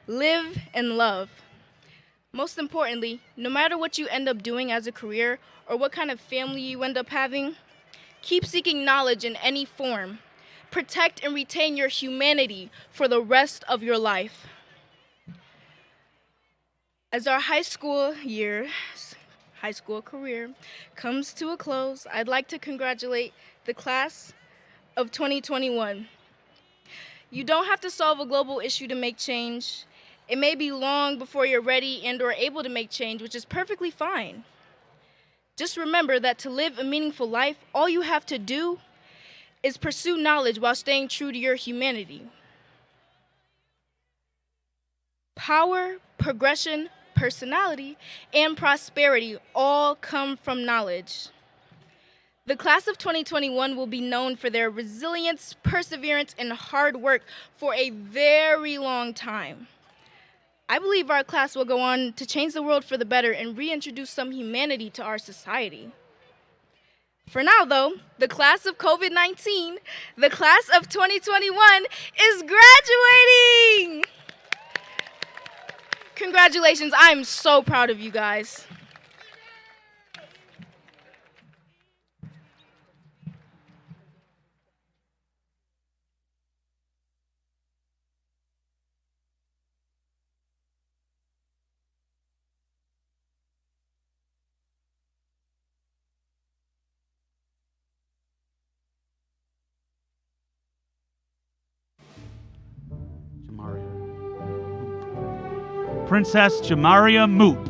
Speaker 8: live and love. Most importantly, no matter what you end up doing as a career or what kind of family you end up having, keep seeking knowledge in any form. Protect and retain your humanity for the rest of your life. As our high school career comes to a close, I'd like to congratulate the class of 2021. You don't have to solve a global issue to make change. It may be long before you're ready and or able to make change, which is perfectly fine. Just remember that to live a meaningful life, all you have to do is pursue knowledge while staying true to your humanity. Power, progression, personality, and prosperity all come from knowledge. The class of 2021 will be known for their resilience, perseverance, and hard work for a very long time. I believe our class will go on to change the world for the better and reintroduce some humanity to our society. For now, though, the class of COVID-19, the class of 2021, is graduating! Congratulations, I'm so proud of you guys.
Speaker 6: Princess Jamaria Moop.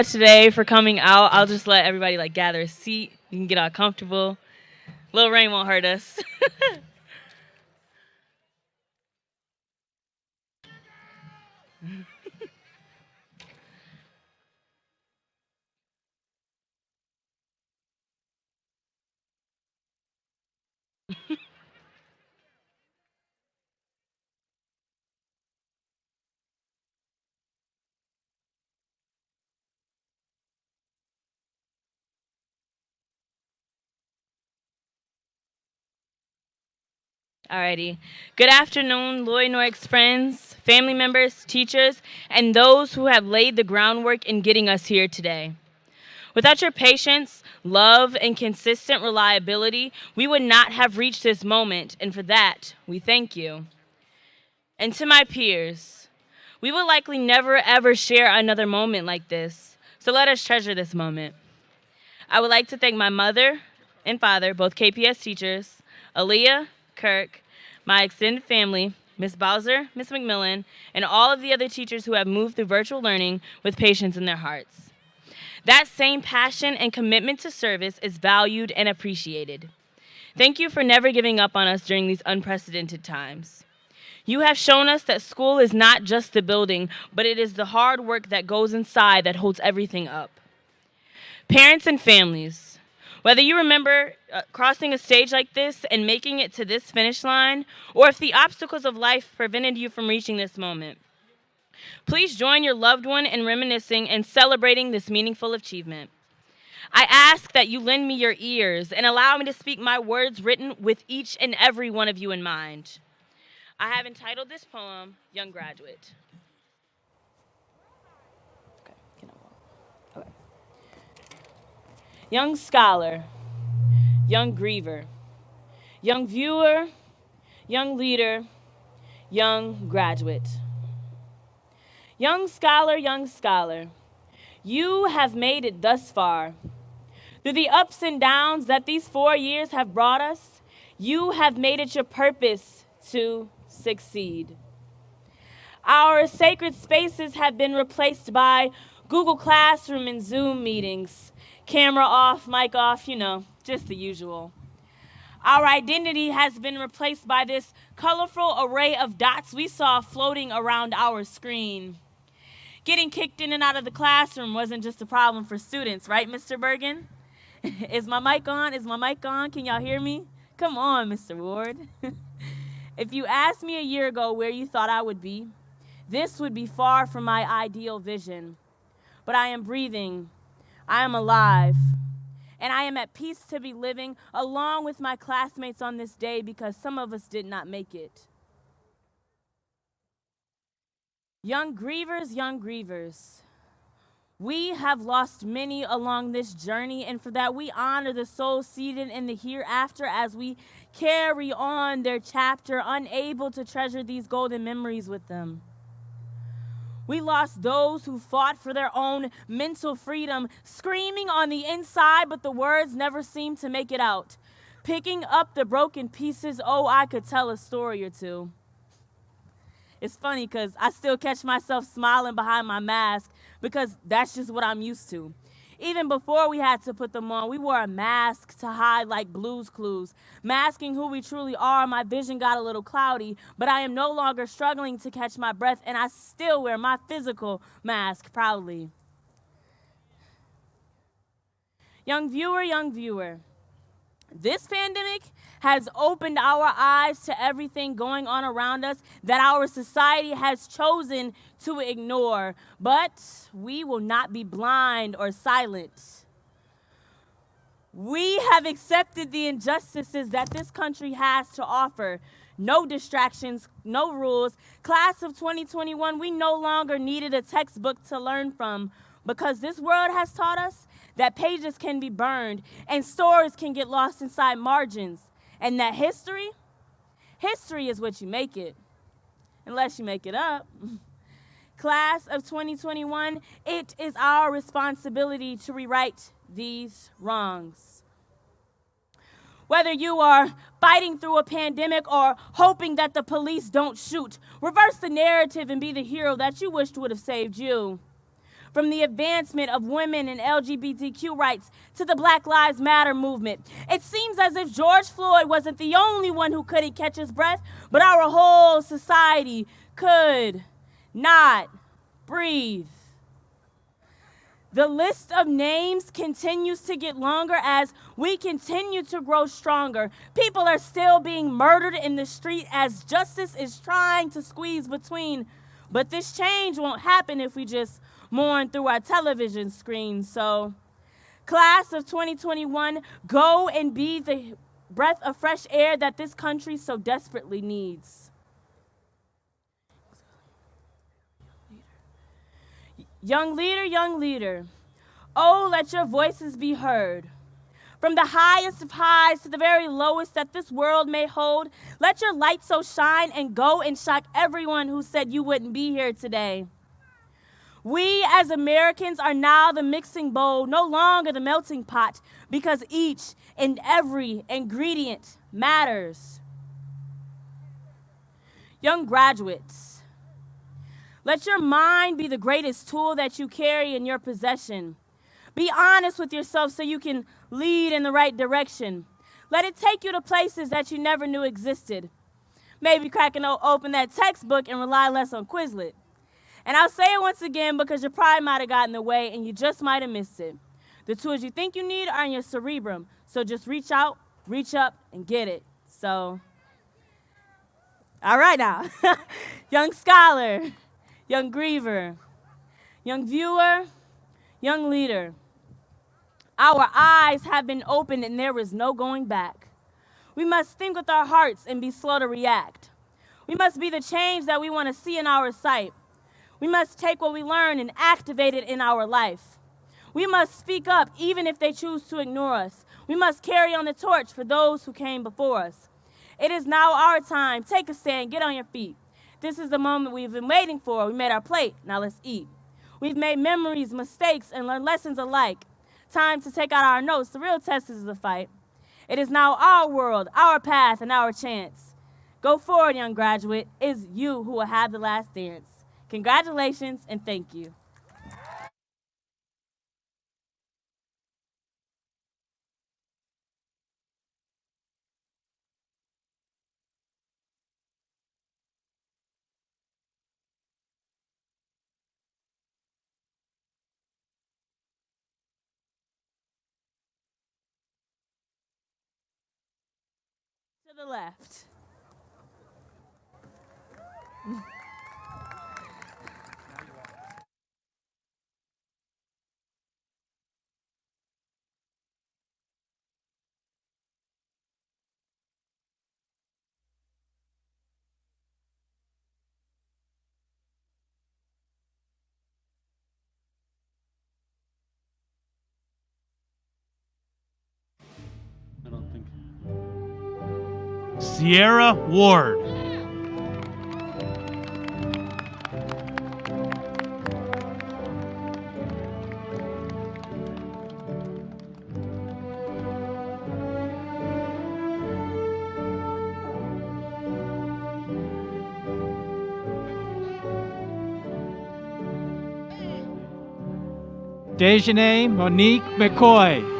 Speaker 9: Today for coming out. I'll just let everybody gather a seat. You can get all comfortable. Little rain won't hurt us. Alrighty. Good afternoon, Loy Norrix friends, family members, teachers, and those who have laid the groundwork in getting us here today. Without your patience, love, and consistent reliability, we would not have reached this moment, and for that, we thank you. And to my peers, we will likely never ever share another moment like this, so let us treasure this moment. I would like to thank my mother and father, both KPS teachers, Aaliyah, Kirk, my extended family, Miss Bowser, Miss McMillan, and all of the other teachers who have moved through virtual learning with patience in their hearts. That same passion and commitment to service is valued and appreciated. Thank you for never giving up on us during these unprecedented times. You have shown us that school is not just the building, but it is the hard work that goes inside that holds everything up. Parents and families, whether you remember crossing a stage like this and making it to this finish line, or if the obstacles of life prevented you from reaching this moment, please join your loved one in reminiscing and celebrating this meaningful achievement. I ask that you lend me your ears and allow me to speak my words written with each and every one of you in mind. I have entitled this poem, Young Graduate. Okay. Young scholar, young griever, young viewer, young leader, young graduate. Young scholar, you have made it thus far. Through the ups and downs that these 4 years have brought us, you have made it your purpose to succeed. Our sacred spaces have been replaced by Google Classroom and Zoom meetings. Camera off, mic off, just the usual. Our identity has been replaced by this colorful array of dots we saw floating around our screen. Getting kicked in and out of the classroom wasn't just a problem for students, right, Mr. Bergen? Is my mic on? Can y'all hear me? Come on, Mr. Ward. If you asked me a year ago where you thought I would be, this would be far from my ideal vision. But I am breathing, I am alive, and I am at peace to be living along with my classmates on this day because some of us did not make it. Young grievers, We have lost many along this journey, and for that we honor the souls seated in the hereafter as we carry on their chapter, unable to treasure these golden memories with them. We lost those who fought for their own mental freedom, screaming on the inside, but the words never seemed to make it out. Picking up the broken pieces, oh, I could tell a story or two. It's funny because I still catch myself smiling behind my mask because that's just what I'm used to. Even before we had to put them on, we wore a mask to hide like Blue's Clues. Masking who we truly are, my vision got a little cloudy, but I am no longer struggling to catch my breath, and I still wear my physical mask proudly. Young viewer, this pandemic has opened our eyes to everything going on around us that our society has chosen to ignore, but we will not be blind or silent. We have accepted the injustices that this country has to offer. No distractions, no rules. Class of 2021, we no longer needed a textbook to learn from because this world has taught us that pages can be burned and stories can get lost inside margins. And that history is what you make it, unless you make it up. Class of 2021, it is our responsibility to rewrite these wrongs. Whether you are fighting through a pandemic or hoping that the police don't shoot, reverse the narrative and be the hero that you wished would have saved you. From the advancement of women and LGBTQ rights to the Black Lives Matter movement, it seems as if George Floyd wasn't the only one who couldn't catch his breath, but our whole society could not breathe. The list of names continues to get longer as we continue to grow stronger. People are still being murdered in the street as justice is trying to squeeze between. But this change won't happen if we just mourn through our television screens. So, class of 2021, go and be the breath of fresh air that this country so desperately needs. Young leader, oh, let your voices be heard. From the highest of highs to the very lowest that this world may hold, let your light so shine and go and shock everyone who said you wouldn't be here today. We as Americans are now the mixing bowl, no longer the melting pot, because each and every ingredient matters. Young graduates, let your mind be the greatest tool that you carry in your possession. Be honest with yourself so you can lead in the right direction. Let it take you to places that you never knew existed. Maybe cracking open that textbook and rely less on Quizlet. And I'll say it once again because your pride might have gotten in the way and you just might have missed it. The tools you think you need are in your cerebrum. So just reach out, reach up, and get it. So, all right now. Young scholar, young griever, young viewer, young leader. Our eyes have been opened and there is no going back. We must think with our hearts and be slow to react. We must be the change that we want to see in our sight. We must take what we learn and activate it in our life. We must speak up even if they choose to ignore us. We must carry on the torch for those who came before us. It is now our time. Take a stand, get on your feet. This is the moment we've been waiting for. We made our plate, now let's eat. We've made memories, mistakes, and learned lessons alike. Time to take out our notes. The real test is the fight. It is now our world, our path, and our chance. Go forward, young graduate. It's you who will have the last dance. Congratulations and thank you. To the left.
Speaker 6: Sierra Ward.
Speaker 5: Dejanay Monique McCoy.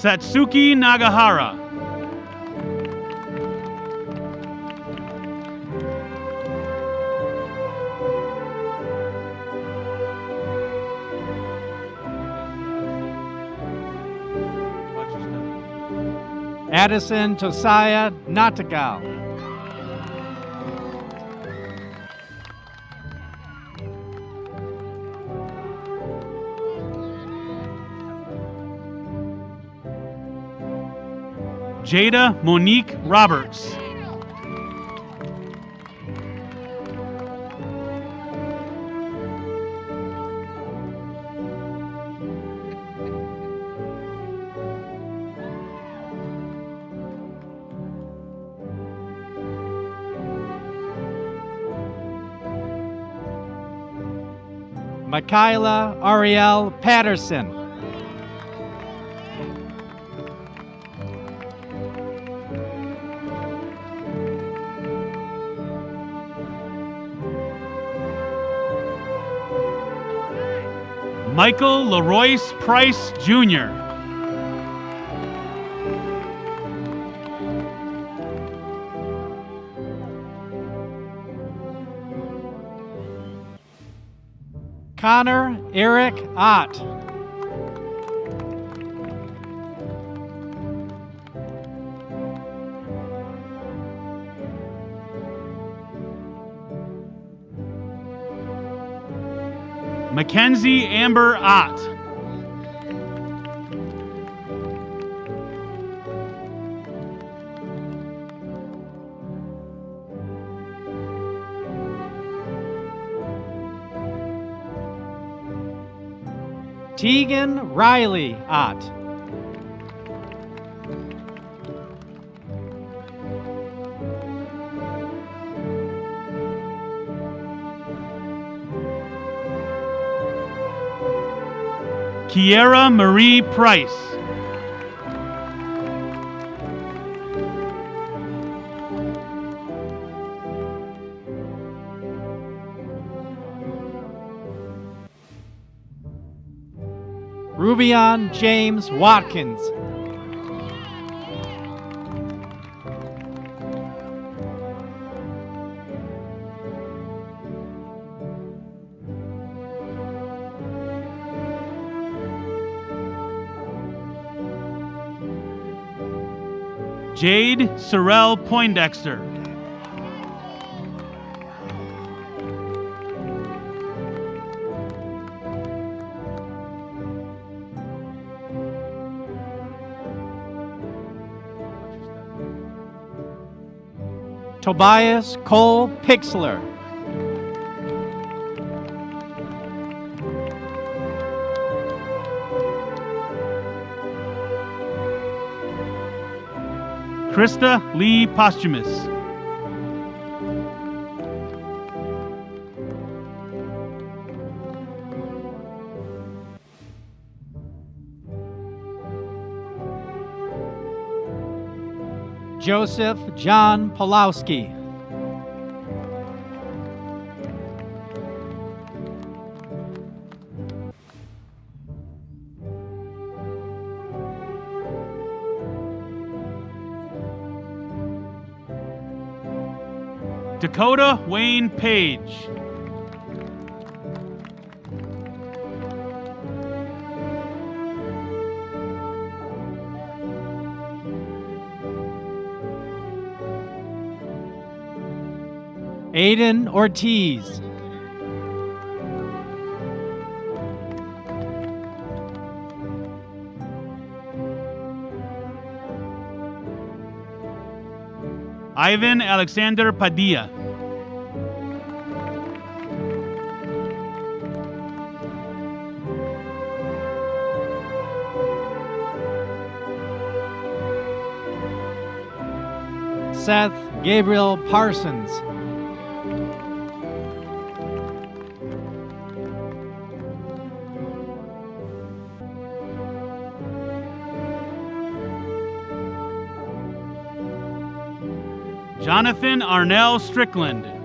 Speaker 6: Satsuki Nagahara.
Speaker 5: Addison Josiah Natagal.
Speaker 6: Jada Monique Roberts.
Speaker 5: Michaela Ariel Patterson.
Speaker 6: Michael Leroyce Price Jr.
Speaker 5: Connor Eric Ott.
Speaker 6: Mackenzie Amber Ott.
Speaker 5: Tegan Riley Ott.
Speaker 6: Kiera Marie Price.
Speaker 5: Rubion James Watkins.
Speaker 6: Jade Sorrell Poindexter.
Speaker 5: Tobias Cole Pixler.
Speaker 6: Krista Lee Posthumus.
Speaker 5: Joseph John Pulowski.
Speaker 6: Dakota Wayne Page.
Speaker 5: Aiden Ortiz.
Speaker 6: Ivan Alexander Padilla.
Speaker 5: Seth Gabriel Parsons.
Speaker 6: Jonathan Arnell Strickland.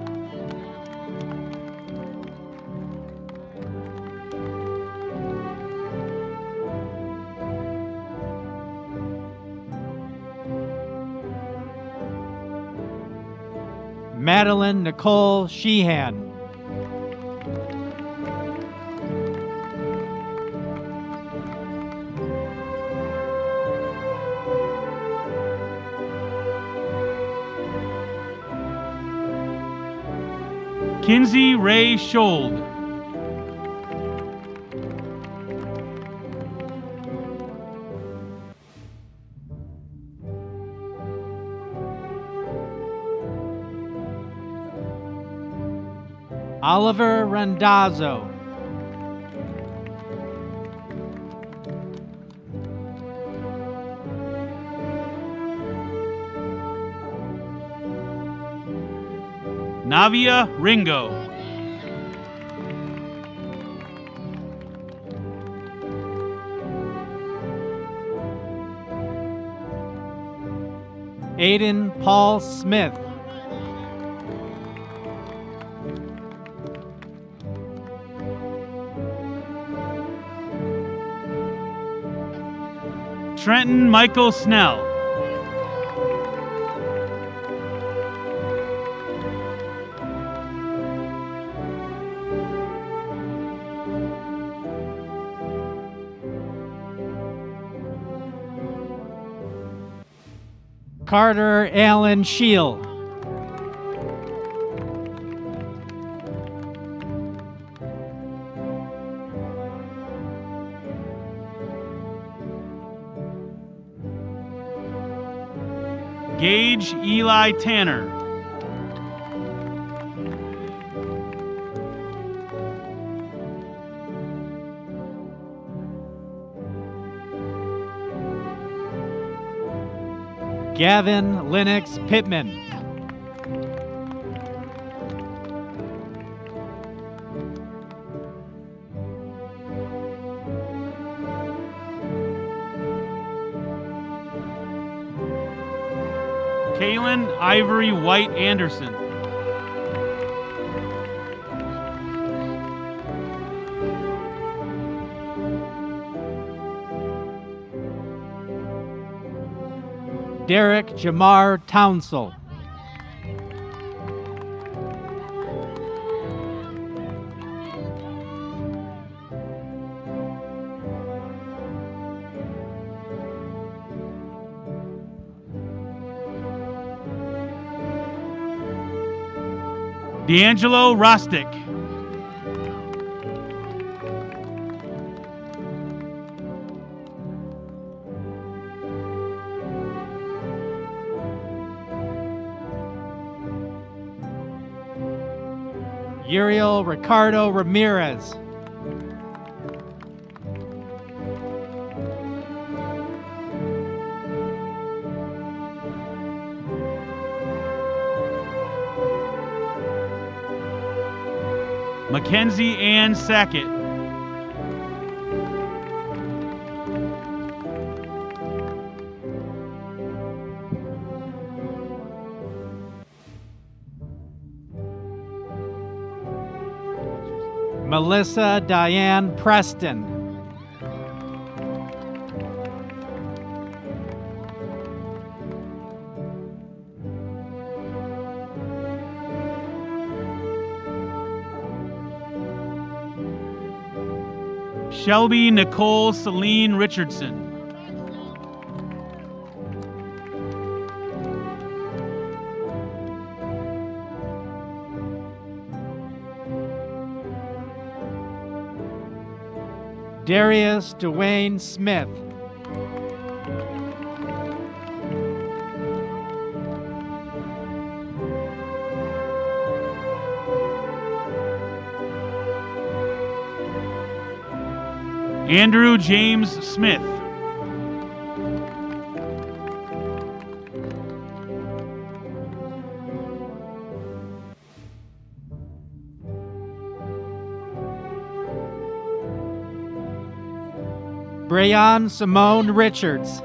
Speaker 5: Madeline Nicole Sheehan.
Speaker 6: Kinsey Ray Schold.
Speaker 5: Oliver Randazzo.
Speaker 6: Navia Ringo.
Speaker 5: Aiden Paul Smith.
Speaker 6: Trenton Michael Snell.
Speaker 5: Carter Allen Shield.
Speaker 6: Gage Eli Tanner.
Speaker 5: Gavin Lennox Pittman.
Speaker 6: Kaylin Ivory White Anderson.
Speaker 5: Derek Jamar Townsell.
Speaker 6: D'Angelo Rostick.
Speaker 5: Uriel Ricardo Ramirez.
Speaker 6: Mackenzie Ann Sackett.
Speaker 5: Melissa Diane Preston.
Speaker 6: Shelby Nicole Celine Richardson.
Speaker 5: Darius Dwayne Smith.
Speaker 6: Andrew James Smith.
Speaker 5: Breon Simone Richards.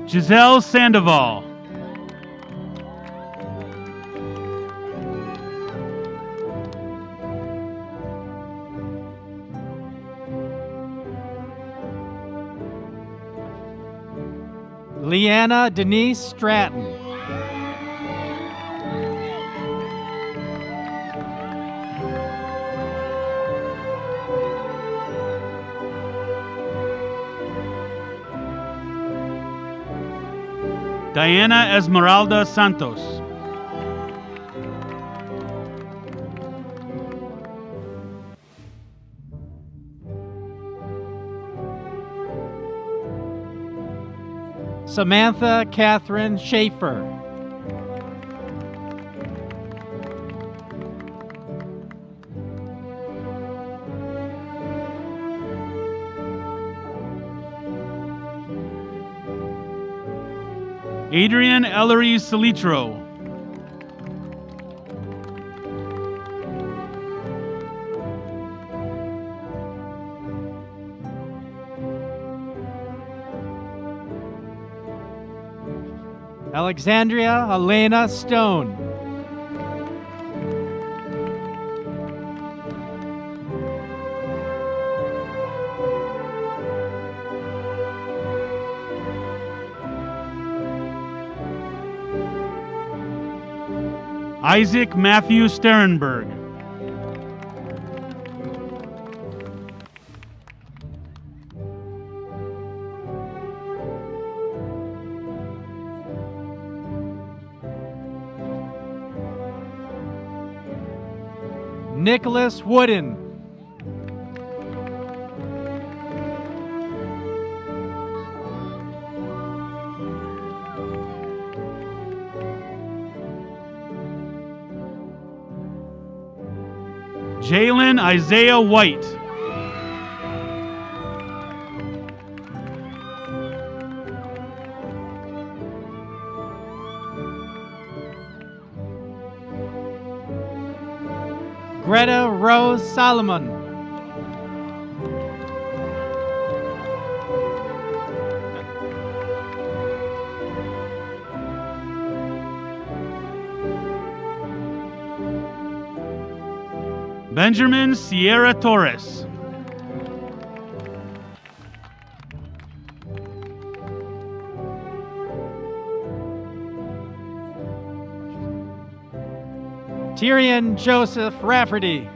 Speaker 6: Giselle Sandoval.
Speaker 5: Leanna Denise Stratton.
Speaker 6: Diana Esmeralda Santos.
Speaker 5: Samantha Catherine Schaefer.
Speaker 6: Adrian Ellery Salitro.
Speaker 5: Alexandria Elena Stone.
Speaker 6: Isaac Matthew Sterenberg.
Speaker 5: Nicholas Wooden.
Speaker 6: Jalen Isaiah White.
Speaker 5: Greta Rose Solomon.
Speaker 6: Benjamin Sierra Torres.
Speaker 5: Tyrion Joseph Rafferty.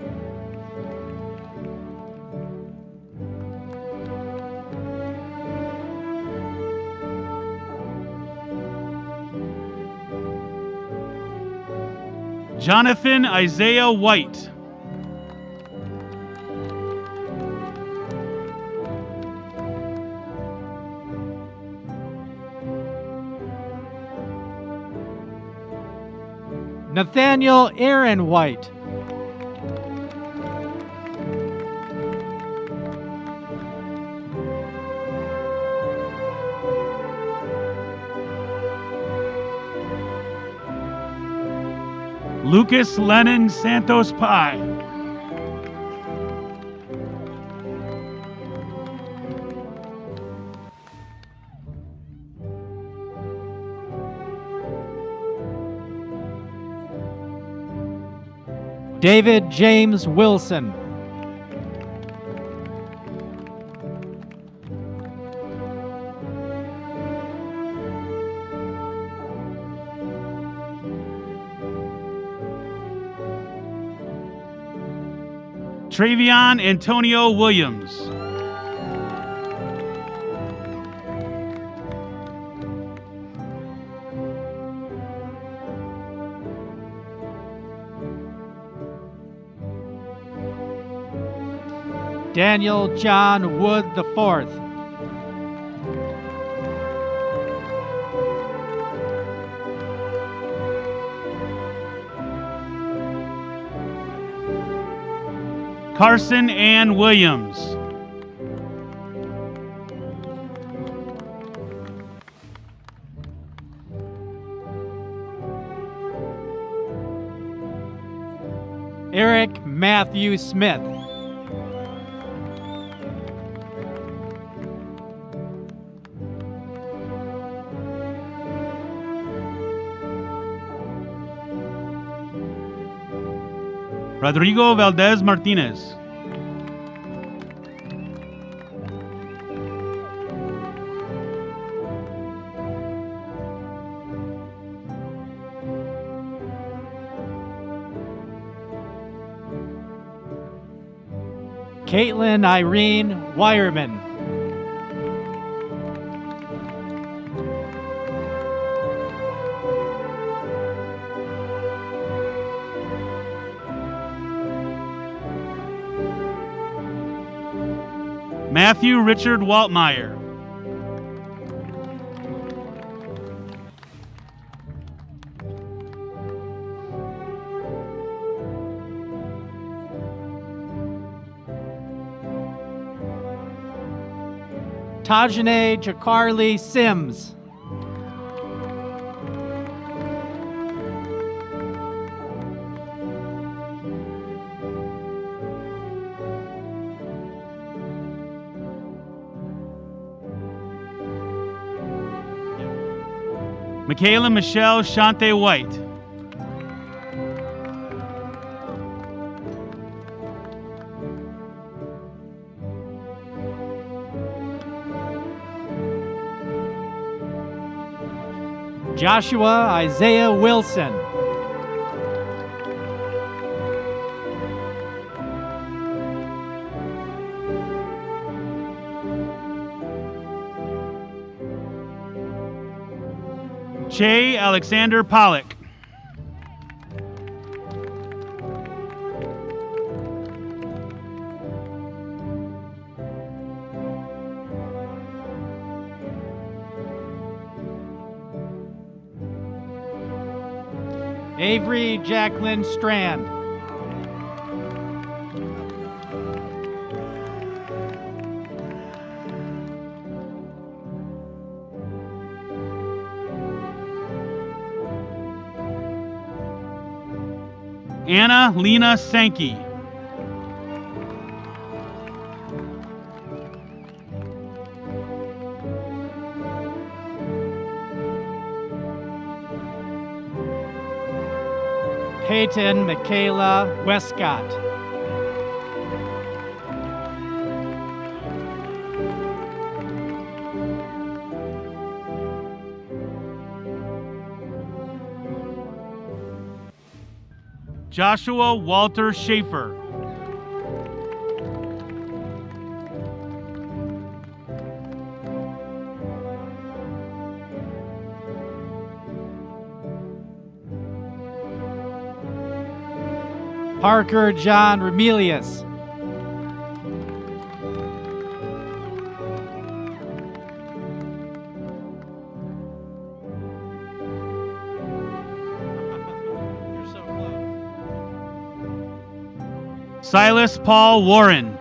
Speaker 6: Jonathan Isaiah White.
Speaker 5: Nathaniel Aaron White.
Speaker 6: Lucas Lennon Santos Pai.
Speaker 5: David James Wilson.
Speaker 6: Travion Antonio Williams.
Speaker 5: Daniel John Wood IV.
Speaker 6: Carson Ann Williams.
Speaker 5: Eric Matthew Smith.
Speaker 6: Rodrigo Valdez Martinez.
Speaker 5: Caitlin Irene Wireman.
Speaker 6: Matthew Richard Waltmeyer.
Speaker 5: Tajane Jacarly Sims.
Speaker 6: Michaela Michelle Shante White.
Speaker 5: Joshua Isaiah Wilson.
Speaker 6: Che Alexander Pollock.
Speaker 5: Avery Jacqueline Strand.
Speaker 6: Anna Lena Sankey.
Speaker 5: Peyton Michaela Westcott.
Speaker 6: Joshua Walter Schaefer.
Speaker 5: Parker John Remelius. You're so close.
Speaker 6: Silas Paul Warren.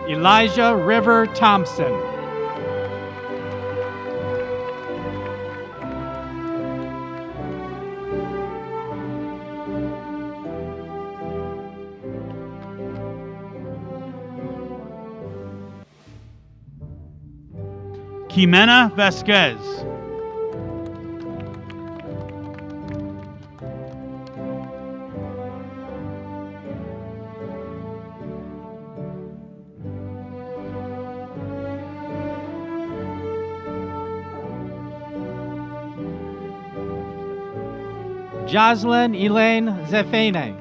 Speaker 5: Elijah River Thompson.
Speaker 6: Jimena Vasquez.
Speaker 5: Jocelyn Elaine Zefene.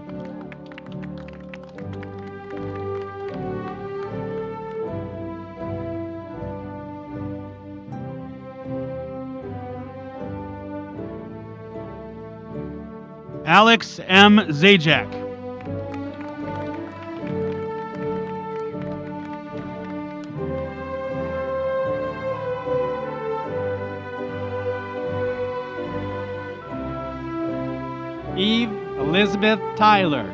Speaker 6: Alex M. Zajac.
Speaker 5: Eve Elizabeth Tyler.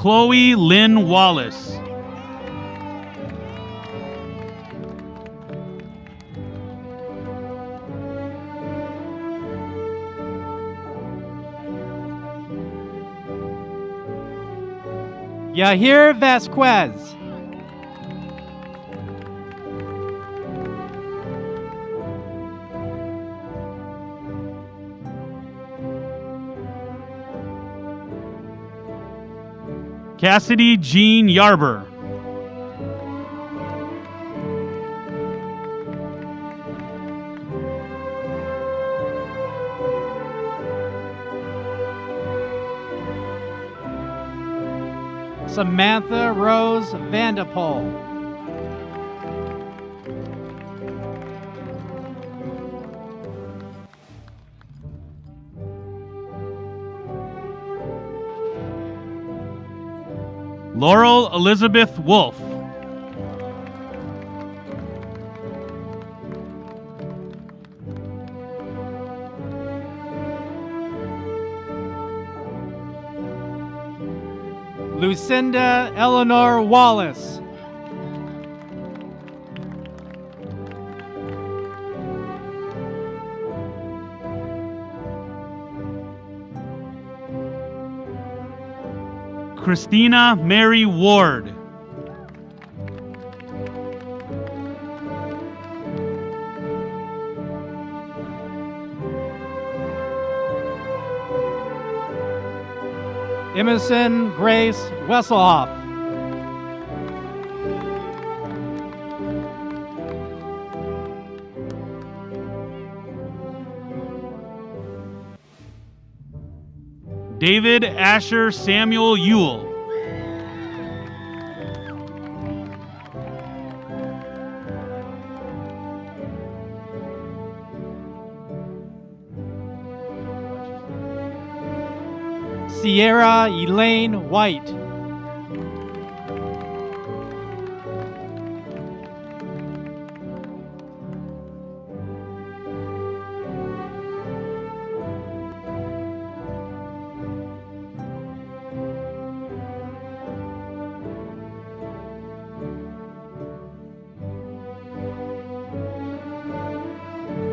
Speaker 6: Chloe Lynn Wallace.
Speaker 5: Yahir Vasquez.
Speaker 6: Cassidy Jean Yarber.
Speaker 5: Samantha Rose Vanderpool.
Speaker 6: Laurel Elizabeth Wolf.
Speaker 5: Lucinda Eleanor Wallace.
Speaker 6: Christina Mary Ward.
Speaker 5: Emerson Grace Wesselhoff.
Speaker 6: David Asher Samuel Ewell.
Speaker 5: Sierra Elaine White.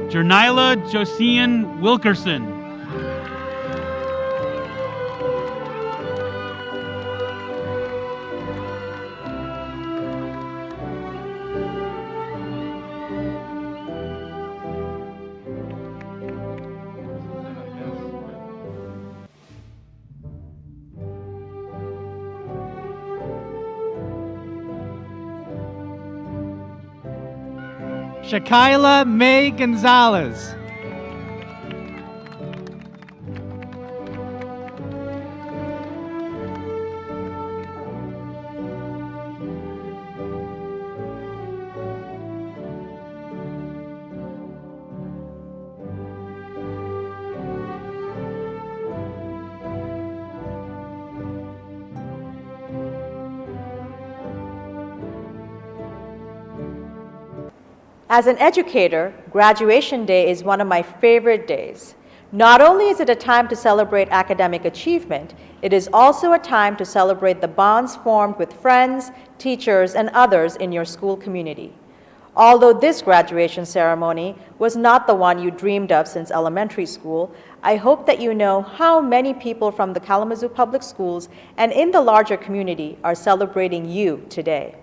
Speaker 6: Jernila Josian Wilkerson.
Speaker 5: Shakila May Gonzalez.
Speaker 10: As an educator, graduation day is one of my favorite days. Not only is it a time to celebrate academic achievement, it is also a time to celebrate the bonds formed with friends, teachers, and others in your school community. Although this graduation ceremony was not the one you dreamed of since elementary school, I hope that you know how many people from the Kalamazoo Public Schools and in the larger community are celebrating you today.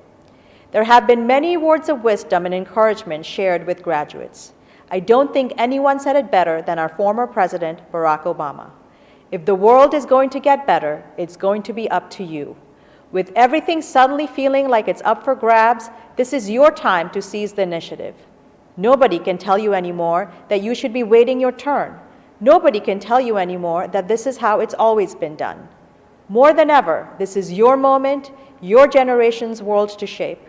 Speaker 10: There have been many words of wisdom and encouragement shared with graduates. I don't think anyone said it better than our former president, Barack Obama. If the world is going to get better, it's going to be up to you. With everything suddenly feeling like it's up for grabs, this is your time to seize the initiative. Nobody can tell you anymore that you should be waiting your turn. Nobody can tell you anymore that this is how it's always been done. More than ever, this is your moment, your generation's world to shape.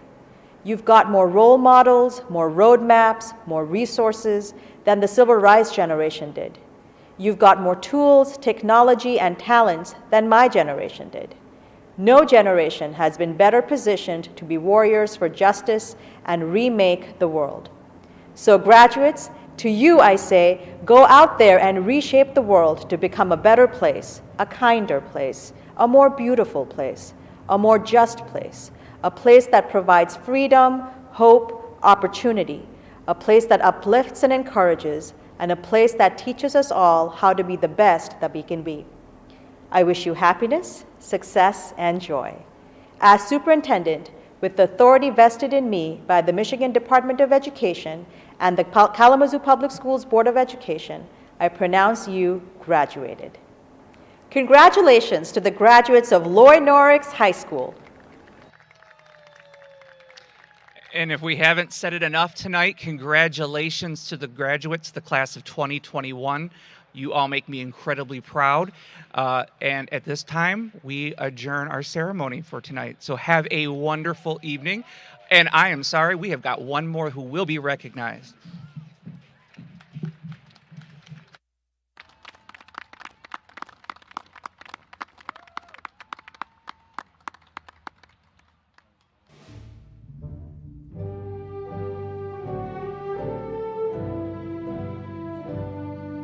Speaker 10: You've got more role models, more roadmaps, more resources than the civil rights generation did. You've got more tools, technology, and talents than my generation did. No generation has been better positioned to be warriors for justice and remake the world. So graduates, To you, I say, go out there and reshape the world to become a better place, a kinder place, a more beautiful place, a more just place, a place that provides freedom, hope, opportunity, a place that uplifts and encourages, and a place that teaches us all how to be the best that we can be. I wish you happiness, success, and joy. As superintendent, with the authority vested in me by the Michigan Department of Education and the Kalamazoo Public Schools Board of Education, I pronounce you graduated. Congratulations to the graduates of Loy Norrix High School.
Speaker 3: And if we haven't said it enough tonight, congratulations to the graduates, the class of 2021. You all make me incredibly proud. And at this time, we adjourn our ceremony for tonight. So have a wonderful evening. And I am sorry, we have got one more who will be recognized.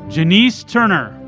Speaker 6: Janice Turner.